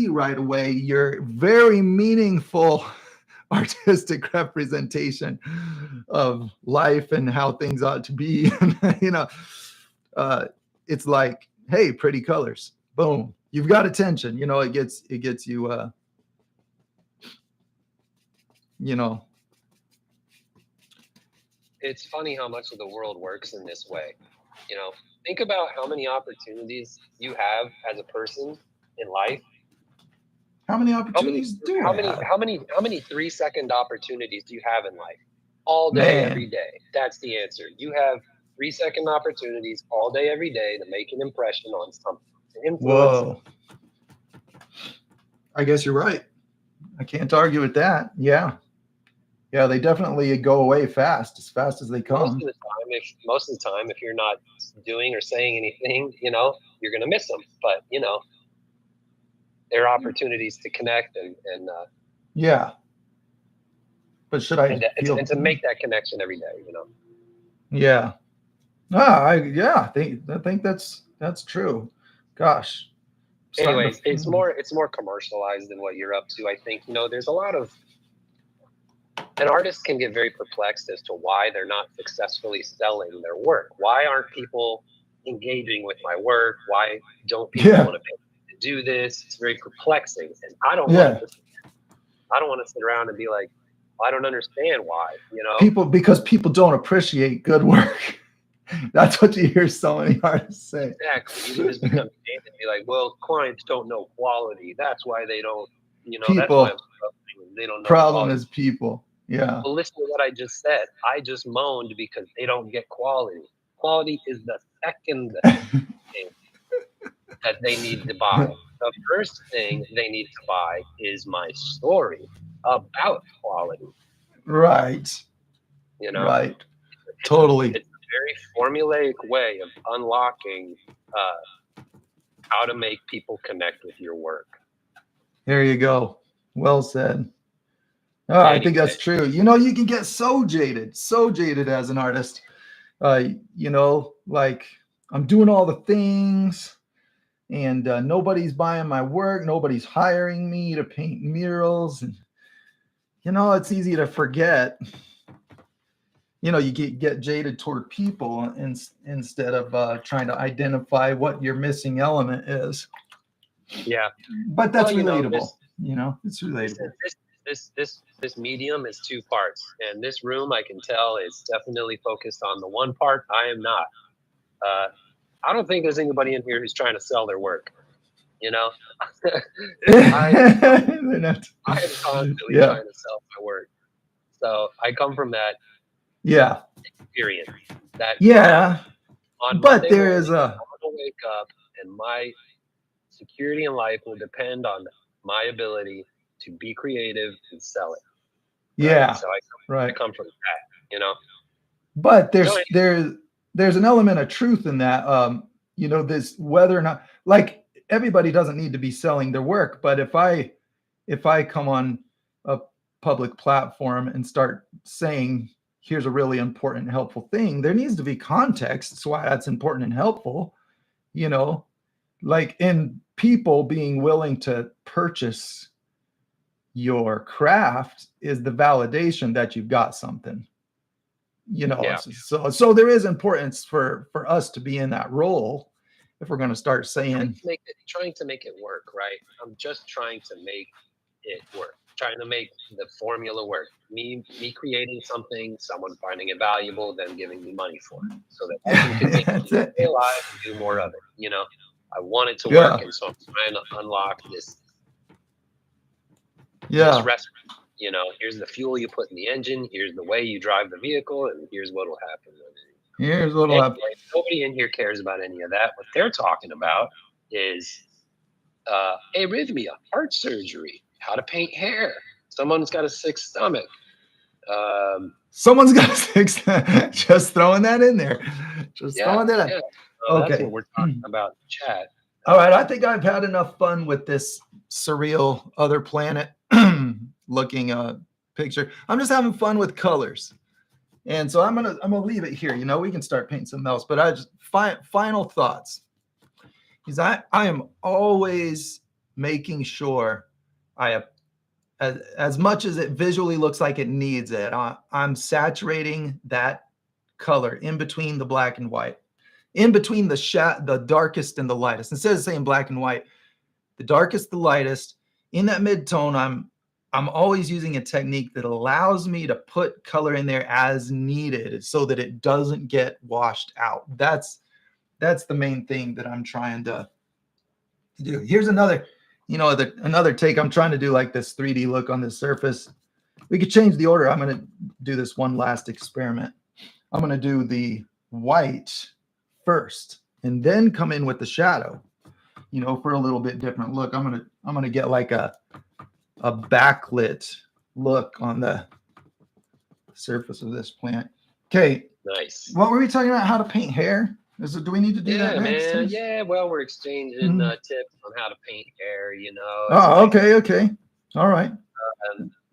right away your very meaningful artistic representation of life and how things ought to be. You know, it's like, hey, pretty colors, boom, you've got attention. You know, it gets you you know. It's funny how much of the world works in this way. You know, think about how many opportunities you have as a person in life. How many opportunities How many 3-second opportunities do you have in life? All day, every day. That's the answer. You have 3-second opportunities all day, every day to make an impression on something. To influence. Whoa. I guess you're right. I can't argue with that. Yeah, they definitely go away as fast as they come. Most of the time, if you're not doing or saying anything, you know, you're going to miss them. But, you know, there are opportunities to connect and but should I and to make that connection every day, you know? Yeah. I think that's true. Gosh. Anyways, it's more commercialized than what you're up to. I think, you know, there's a lot of, an artist can get very perplexed as to why they're not successfully selling their work. Why aren't people engaging with my work? Why don't people want to pay to do this? It's very perplexing, and I don't want to sit around and be like, I don't understand why. You know, because people don't appreciate good work. That's what you hear so many artists say. Exactly. You can just become and be like, well, clients don't know quality. That's why they don't. You know, people, that's why I'm struggling. They don't know. Problem is people. Yeah. Well, listen to what I just said. I just moaned because they don't get quality. Quality is the second thing that they need to buy. The first thing they need to buy is my story about quality. Right. You know? Right. Totally. very formulaic way of unlocking how to make people connect with your work. There you go. Well said. Oh, I think that's true. You know, you can get so jaded as an artist. You know, like I'm doing all the things and nobody's buying my work. Nobody's hiring me to paint murals. And, you know, it's easy to forget. You know, you get jaded toward people instead of trying to identify what your missing element is. Yeah. But that's relatable. You know, it's relatable. This medium is two parts, and this room I can tell is definitely focused on the one part. I am not. I don't think there's anybody in here who's trying to sell their work. You know, I am constantly trying to sell my work. So I come from that experience. That on but Monday there is I'm gonna wake up, and my security in life will depend on my ability to be creative and sell it. Yeah. So I come from that, you know. But there's an element of truth in that. You know, this whether or not, like, everybody doesn't need to be selling their work, but if I come on a public platform and start saying, here's a really important and helpful thing, there needs to be context. That's why that's important and helpful, you know, like in people being willing to purchase your craft is the validation that you've got something, you know. So there is importance for us to be in that role if we're going to start saying trying to make it work, right? I'm just trying to make it work, trying to make the formula work. Me creating something, someone finding it valuable, then giving me money for it, so that I can continue to stay alive and do more of it. You know, I want it to work, and so I'm trying to unlock this recipe. You know, here's the fuel you put in the engine, here's the way you drive the vehicle, and here's what will happen. Here's what will happen. Nobody in here cares about any of that. What they're talking about is arrhythmia, heart surgery, how to paint hair. Someone's got a sick stomach. Someone's got a sick stomach. Just throwing that in there. Throwing that in. Yeah. Okay. That's what we're talking about in chat. All right. I think I've had enough fun with this surreal other planet looking picture. I'm just having fun with colors. And so I'm gonna leave it here. You know, we can start painting something else, but I just final thoughts. Because I am always making sure I have, as much as it visually looks like it needs it, I'm saturating that color in between the black and white, in between the darkest and the lightest. Instead of saying black and white, the darkest, the lightest, in that mid-tone, I'm always using a technique that allows me to put color in there as needed so that it doesn't get washed out. That's the main thing that I'm trying to do. Here's another, you know, another take. I'm trying to do like this 3D look on this surface. We could change the order. I'm going to do this one last experiment. I'm going to do the white first and then come in with the shadow, you know, for a little bit different look. I'm going to get like a backlit look on the surface of this plant. Okay. Nice. What were we talking about? How to paint hair? Do we need to do that next? Man. Yeah, well, we're exchanging tips on how to paint hair, you know. Oh, okay. All right.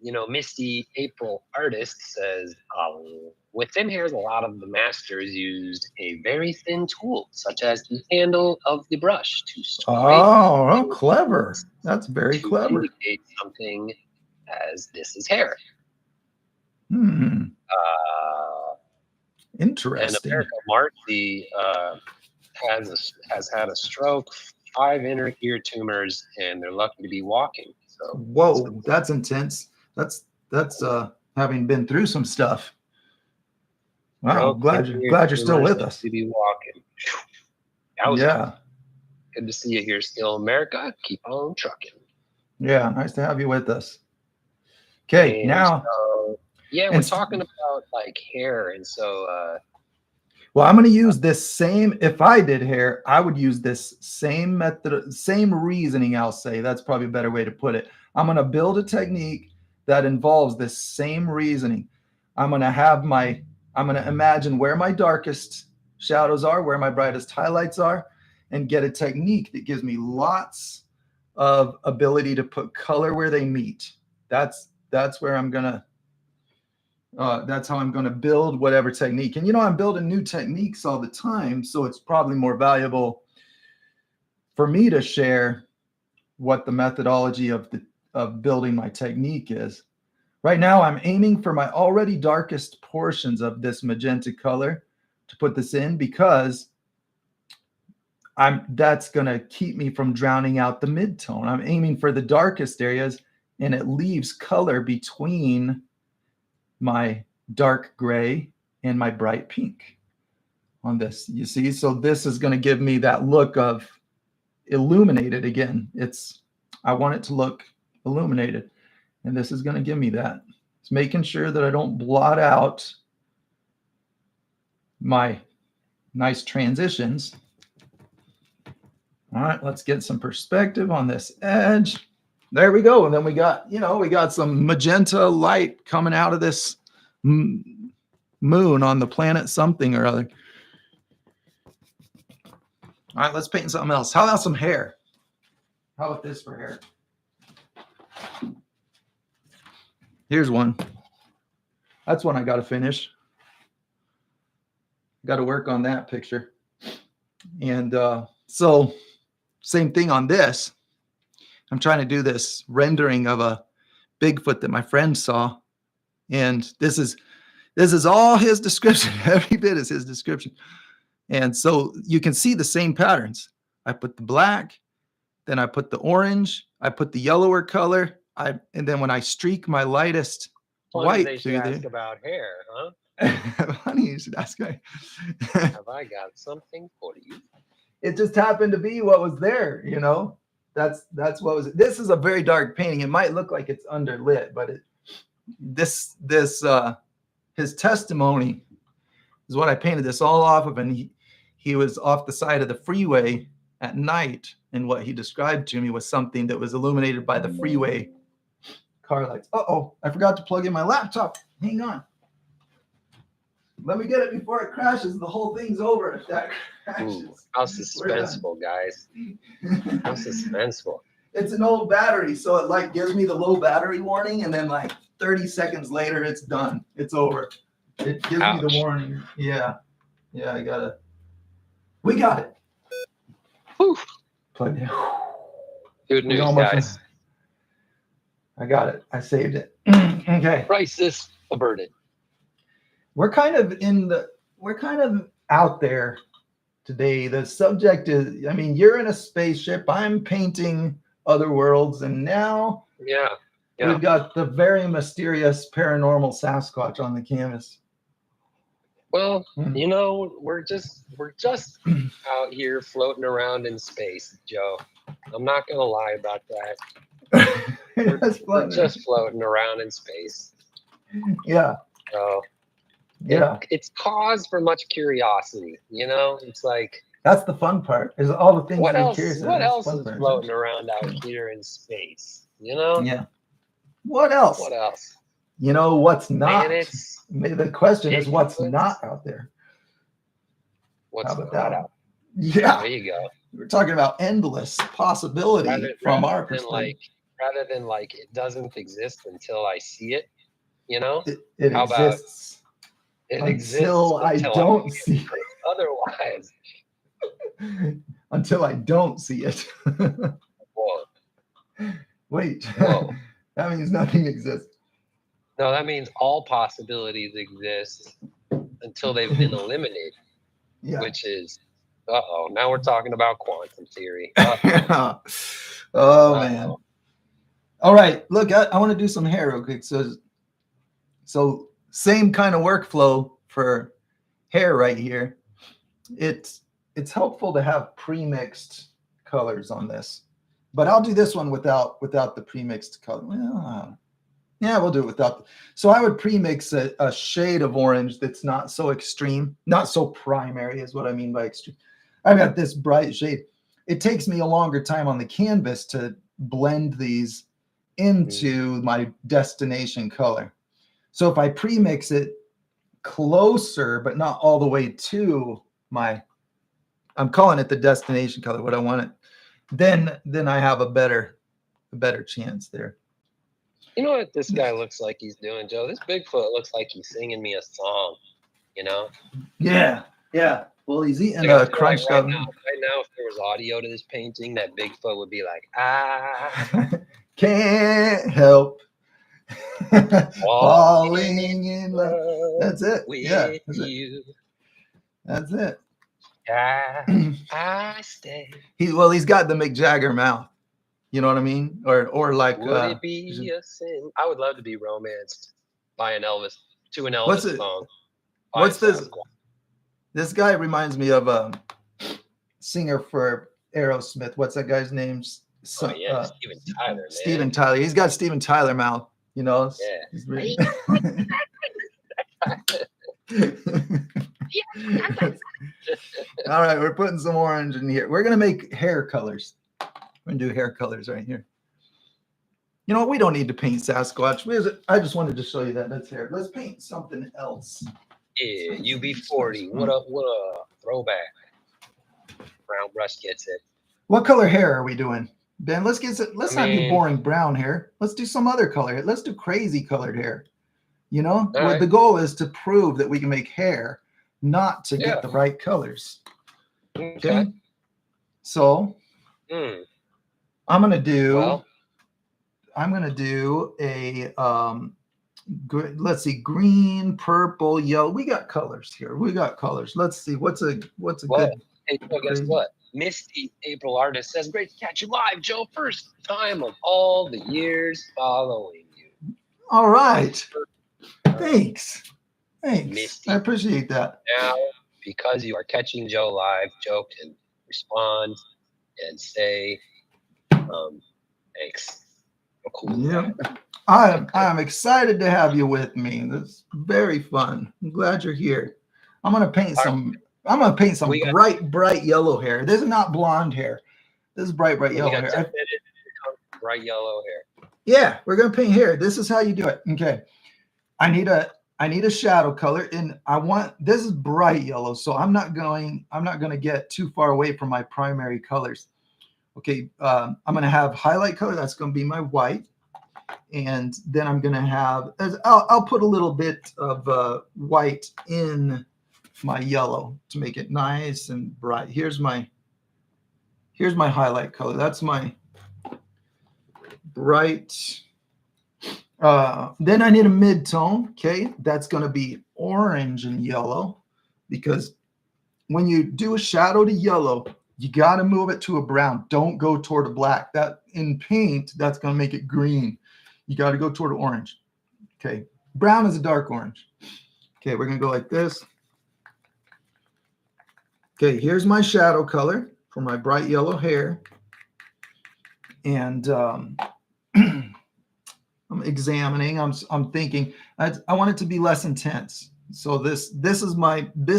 You know, Misty April Artist says, with thin hairs, a lot of the masters used a very thin tool, such as the handle of the brush to strike. Oh, clever. That's very clever. Indicate something as this is hair. Interesting. And America Marcy has had a stroke, 5 inner ear tumors, and they're lucky to be walking. So whoa, that's intense. That's having been through some stuff. Wow, glad you're still with us. To be walking. Good to see you here still, America. Keep on trucking. Yeah, nice to have you with us. Okay, and now. We're talking about like hair, and so. Well, I'm going to use this same. If I did hair, I would use this same method, same reasoning. I'll say that's probably a better way to put it. I'm going to build a technique that involves this same reasoning. I'm going to have my I'm going to imagine where my darkest shadows are, where my brightest highlights are, and get a technique that gives me lots of ability to put color where they meet. That's where I'm going to, that's how I'm going to build whatever technique. And, I'm building new techniques all the time. So it's probably more valuable for me to share what the methodology of building my technique is. Right now, I'm aiming for my already darkest portions of this magenta color to put this in, because that's going to keep me from drowning out the mid-tone. I'm aiming for the darkest areas, and it leaves color between my dark gray and my bright pink on this. You see? So this is going to give me that look of illuminated again. I want it to look illuminated. And this is going to give me that. It's making sure that I don't blot out my nice transitions. All right, let's get some perspective on this edge. There we go. And then we got, we got some magenta light coming out of this moon on the planet something or other. All right, let's paint something else. How about some hair? How about this for hair? Here's one. That's one I got to finish. Got to work on that picture. And so same thing on this. I'm trying to do this rendering of a Bigfoot that my friend saw. And this is all his description. Every bit is his description. And so you can see the same patterns. I put the black, then I put the orange, I put the yellower color, and then when I streak my lightest white they should ask about hair, huh? Funny you should ask me. Have I got something for you? It just happened to be what was there, That's what was. This is a very dark painting. It might look like it's underlit, but his testimony is what I painted this all off of, and he was off the side of the freeway at night, and what he described to me was something that was illuminated by the freeway car lights. Uh-oh, I forgot to plug in my laptop. Hang on. Let me get it before it crashes. The whole thing's over if that crashes. Ooh, how suspenseful, guys. How suspenseful. It's an old battery, so it gives me the low battery warning, and then 30 seconds later, it's done. It's over. It gives me the warning. Yeah, I got it. We got it. Whew. Plugged in. Good news, guys. I got it. I saved it. Okay. Crisis averted. We're kind of out there today. The subject is, you're in a spaceship. I'm painting other worlds, and now we've got the very mysterious paranormal Sasquatch on the canvas. Well, we're just out here floating around in space, Joe. I'm not gonna lie about that. We're just floating around in space. Yeah. So it's cause for much curiosity. It's like that's the fun part. Is all the things. What else is floating around out here in space? Yeah. What else? What else? What's not? Planets, the question is what's not out there. What's not out? Yeah. There you go. We're talking about endless possibility from our perspective. Rather than it doesn't exist until I see it. It How exists. It until exists I don't see it. Otherwise. Until I don't see it. Whoa. Wait. Whoa. That means nothing exists. No, that means all possibilities exist until they've been eliminated. Yeah. Which is, now we're talking about quantum theory. Oh, man. All right. Look, I want to do some hair real quick. So same kind of workflow for hair right here. It's helpful to have pre-mixed colors on this, but I'll do this one without the pre-mixed color. Well, yeah, we'll do it without. So I would pre-mix a shade of orange that's not so extreme, not so primary is what I mean by extreme. I've got this bright shade. It takes me a longer time on the canvas to blend these into my destination color. So if I pre-mix it, closer, but not all the way to I'm calling it the destination color, what I want it, then I have a better chance there. You know what this guy looks like he's doing, Joe? This Bigfoot looks like he's singing me a song, you know? Yeah. Well, he's eating a crunched up. Right now, if there was audio to this painting, that Bigfoot would be like, can't help falling in love. That's it. Yeah, that's it. That's it. I stay. He's got the Mick Jagger mouth. You know what I mean? Or like, would it be a sin? I would love to be romanced by an Elvis song. What's this? This guy reminds me of a singer for Aerosmith. What's that guy's name? Steven Tyler. Man. Steven Tyler. He's got Steven Tyler mouth. You know. Yeah. All right, we're putting some orange in here. We're gonna make hair colors. We're gonna do hair colors right here. You know what? We don't need to paint Sasquatch. I just wanted to show you that. That's hair. Let's paint something else. Yeah, UB40. What a throwback. Brown brush gets it. What color hair are we doing, Ben? Let's not do boring brown hair. Let's do some other color. Let's do crazy colored hair. You know, right. The goal is to prove that we can make hair, not to get the right colors. Okay. So I'm gonna do a let's see, green, purple, yellow. We got colors here. Let's see what's a good. Hey, so guess what? Misty April Artist says, "Great to catch you live, Joe. First time of all the years following you." All right. Thanks. Misty. I appreciate that. Now, because you are catching Joe live, Joe can respond and say, thanks. Cool. Yeah. I am excited to have you with me. That's very fun. I'm glad you're here. I'm gonna paint some bright yellow hair. This is not blonde hair. This is bright yellow hair. Bright yellow hair. Yeah, we're gonna paint hair. This is how you do it. Okay. I need a shadow color, and this is bright yellow, so I'm not going to get too far away from my primary colors. Okay, I'm going to have highlight color. That's going to be my white, and then I'm going to have I'll put a little bit of white in my yellow to make it nice and bright. Here's my highlight color. That's my bright. Then I need a mid-tone. Okay, that's going to be orange and yellow, because when you do a shadow to yellow, you got to move it to a brown. Don't go toward a black. That in paint, that's going to make it green. You got to go toward orange. Okay, brown is a dark orange. Okay, we're going to go like this. Okay, here's my shadow color for my bright yellow hair. And I'm examining. I'm thinking. I want it to be less intense. So this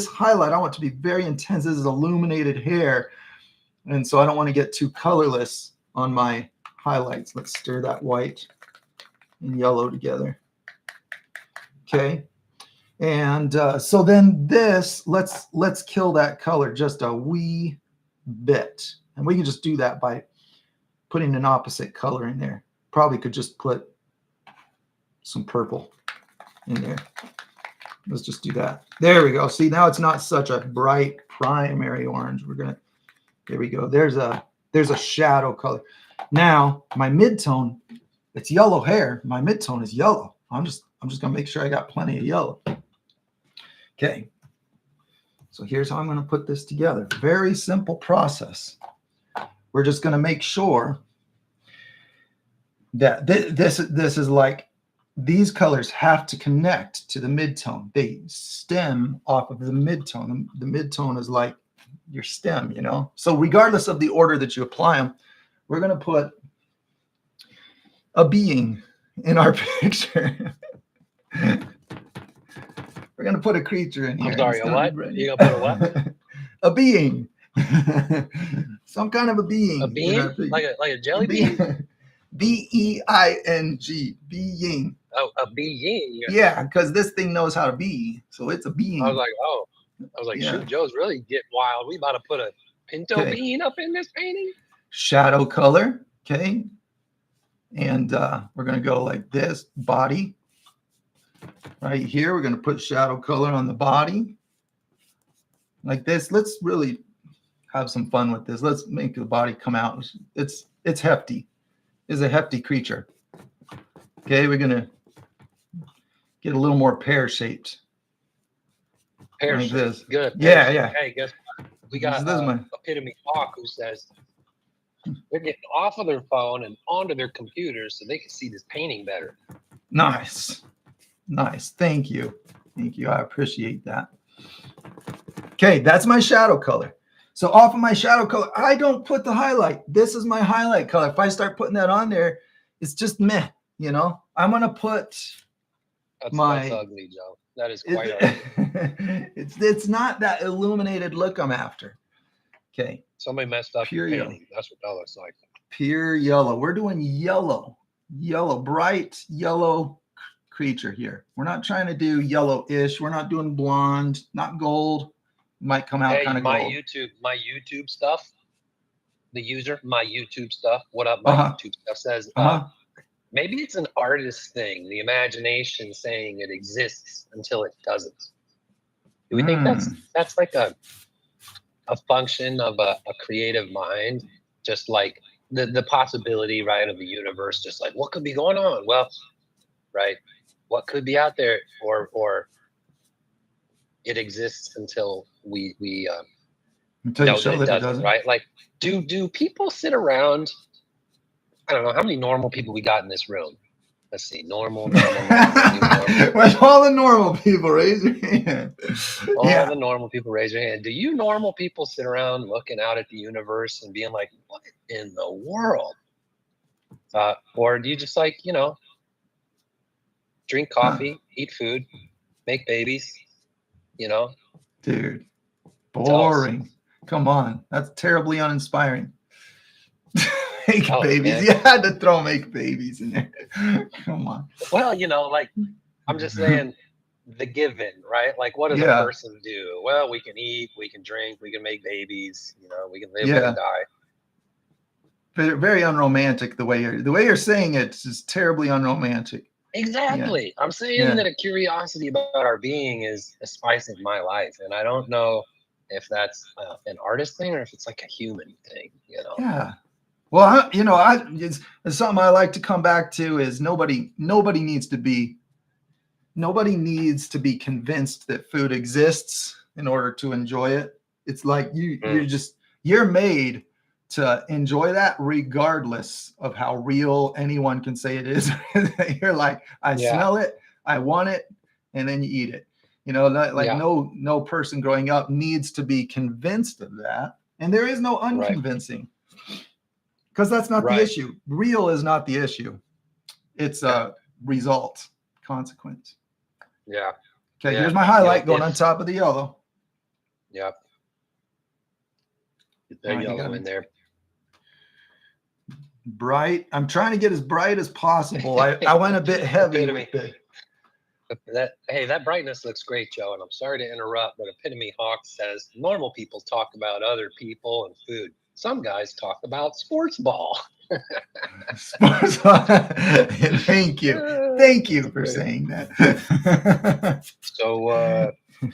highlight. I want it to be very intense. This is illuminated hair, and so I don't want to get too colorless on my highlights. Let's stir that white and yellow together. Okay, and so then let's kill that color just a wee bit, and we can just do that by putting an opposite color in there. Probably could just put some purple in there. Let's just do that. There we go. See, now it's not such a bright primary orange. There we go. There's a shadow color. Now my mid-tone, it's yellow hair. My mid-tone is yellow. I'm just gonna make sure I got plenty of yellow. Okay. So here's how I'm gonna put this together. Very simple process. We're just gonna make sure that this is like, these colors have to connect to the mid-tone. They stem off of the mid-tone. The mid-tone is like your stem, you know? So regardless of the order that you apply them, we're going to put a being in our picture. We're going to put a creature in here. I'm sorry, a what? You're going to put a what? A being. Some kind of a being. A being? Like a jelly bean? B-E-I-N-G. Being. a being. Yeah, because this thing knows how to be. So it's a being. I was like, shoot, Joe's really getting wild. We about to put a pinto bean up in this painting. Shadow color. Okay. And we're going to go like this. Body. Right here, we're going to put shadow color on the body. Like this. Let's really have some fun with this. Let's make the body come out. It's hefty. It's a hefty creature. Okay, we're going to get a little more pear-shaped. Pear-shaped. Like this. Good. Yeah. Hey, guess what? We got Epitome Hawk who says they're getting off of their phone and onto their computers so they can see this painting better. Nice. Thank you. I appreciate that. Okay, that's my shadow color. So off of my shadow color, I don't put the highlight. This is my highlight color. If I start putting that on there, it's just meh, you know? I'm going to put that's ugly, Joe. That is quite ugly. It's not that illuminated look I'm after. Okay. Somebody messed up pure yellow. That's what that looks like. Pure yellow. We're doing yellow, bright yellow creature here. We're not trying to do yellow-ish. We're not doing blonde, not gold. Might come out kind of gold. My YouTube stuff, the user, my YouTube stuff, what up, my YouTube stuff says, maybe it's an artist thing, the imagination saying it exists until it doesn't. Do we think that's like a function of a creative mind, just like the possibility, right, of the universe, just like what could be going on? Well, right, what could be out there, or it exists until we until you show that it doesn't, right? Like, do people sit around? I don't know how many normal people we got in this room. Let's see, normal. With all the normal people, raise your hand. All the normal people, raise your hand. Do you normal people sit around looking out at the universe and being like, what in the world? Or do you just like, drink coffee, eat food, make babies, Dude, boring. Come on. That's terribly uninspiring. Make babies. Man. You had to throw make babies in there. Come on. Well, like I'm just saying the given, right? Like what does a person do? Well, we can eat, we can drink, we can make babies, we can live and die. Very unromantic the way you're saying it is terribly unromantic. Exactly. Yeah. I'm saying that a curiosity about our being is a spice of my life. And I don't know if that's an artist thing or if it's like a human thing, Yeah. Well, it's something I like to come back to is nobody needs to be convinced that food exists in order to enjoy it. It's like you're made to enjoy that regardless of how real anyone can say it is. You're like, I smell it, I want it, and then you eat it. No person growing up needs to be convinced of that. And there is no unconvincing. Because that's not the issue. Real is not the issue. It's a result, consequence. Yeah. Okay, here's my highlight going on top of the yellow. Yep. Get that yellow in there. Bright. I'm trying to get as bright as possible. I went a bit heavy with it. That brightness looks great, Joe. And I'm sorry to interrupt, but Epitome Hawk says normal people talk about other people and food. Some guys talk about sports ball. Sports ball. Thank you for saying that. So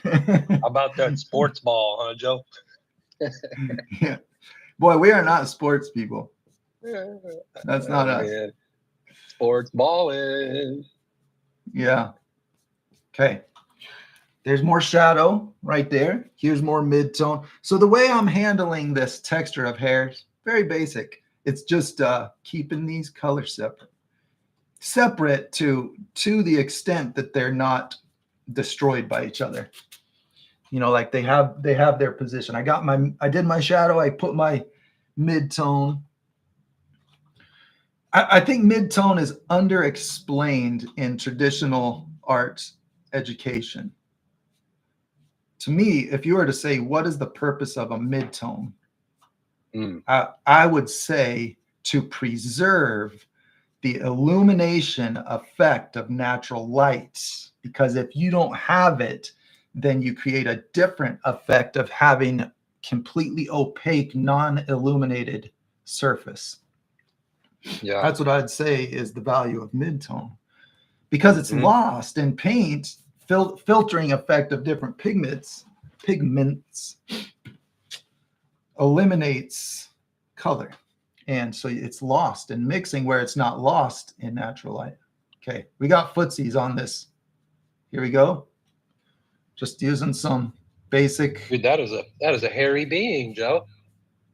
how about that sports ball, huh, Joe? Yeah. Boy, we are not sports people. That's not us. Man. Sports balling. Yeah. Okay. There's more shadow right there. Here's more mid-tone. So the way I'm handling this texture of hair is very basic. It's just keeping these colors separate to the extent that they're not destroyed by each other. Like they have their position. I did my shadow. I put my mid-tone. I think mid-tone is underexplained in traditional art education. To me, if you were to say, what is the purpose of a mid-tone? I would say to preserve the illumination effect of natural lights, because if you don't have it, then you create a different effect of having completely opaque, non-illuminated surface. Yeah, that's what I'd say is the value of mid-tone, because it's lost in paint. Filtering effect of different pigments eliminates color, and so it's lost in mixing where it's not lost in natural light. Okay, we got footsies on this. Here we go. Just using some basic. Dude, that is a hairy being, Joe.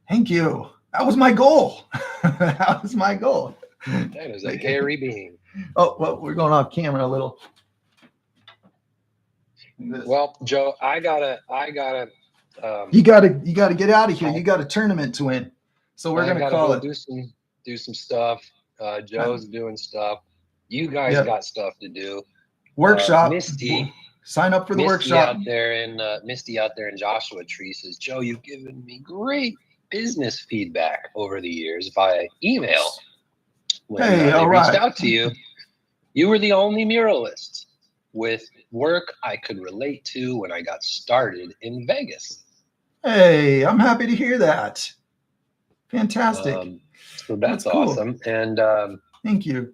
Thank you. That was my goal. That was my goal. That is a hairy being. Oh, well, we're going off camera a little. Well, Joe, I gotta. You gotta get out of here. You got a tournament to win, so we're gonna call it. Do some stuff. Joe's doing stuff. You guys got stuff to do. Workshop. Misty, sign up for the workshop. Misty out there in Joshua Tree says, Joe, you've given me great business feedback over the years via email. When I reached out to you, you were the only muralist with work I could relate to when I got started in Vegas. Hey, I'm happy to hear that. Fantastic. So that's cool. Awesome. And thank you.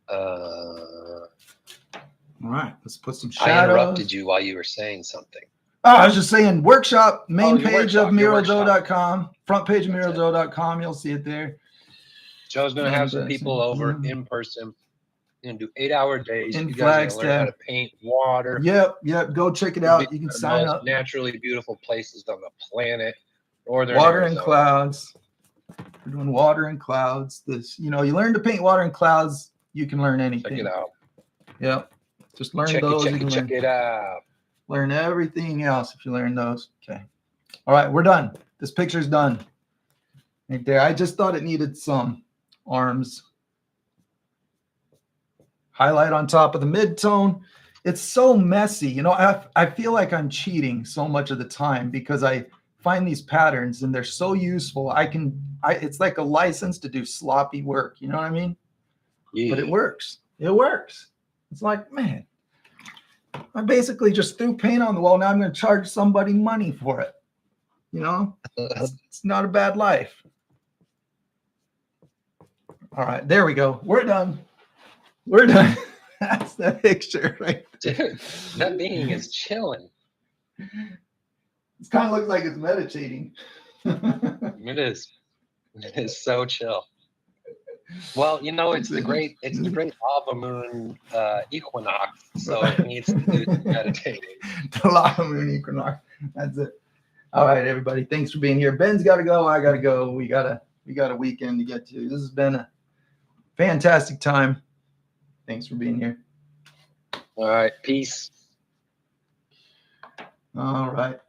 All right, let's put some shadows. I interrupted you while you were saying something. Oh, I was just saying workshop, main page of muraljoe.com, front page of muraljoe.com. You'll see it there. Joe's going to have some people over in person. Going to do 8-hour days. In you guys learn how to paint water. Yep. Go check it out. You can sign up. Naturally beautiful places on the planet. Northern water Arizona. And clouds. We're doing water and clouds. You learn to paint water and clouds, you can learn anything. Check it out. Yep. Just learn check those. Check it out. Learn everything else if you learn those. Okay. All right, we're done. This picture's done. Right there. I just thought it needed some arms. Highlight on top of the mid-tone. It's so messy. I feel like I'm cheating so much of the time because I find these patterns and they're so useful. It's like a license to do sloppy work. You know what I mean? Yeah. But it works. It works. It's like, man, I basically just threw paint on the wall. Now I'm going to charge somebody money for it. It's not a bad life. All right, there we go. We're done. That's the picture, right? Dude, that being is chilling. It kind of looks like it's meditating. It is. It is so chill. Well, it's the great lava moon equinox, so it needs to do some meditating. The lava moon equinox. That's it. All right, everybody. Thanks for being here. Ben's got to go. I got to go. We got a weekend to get to. This has been a fantastic time. Thanks for being here. All right. Peace. All right.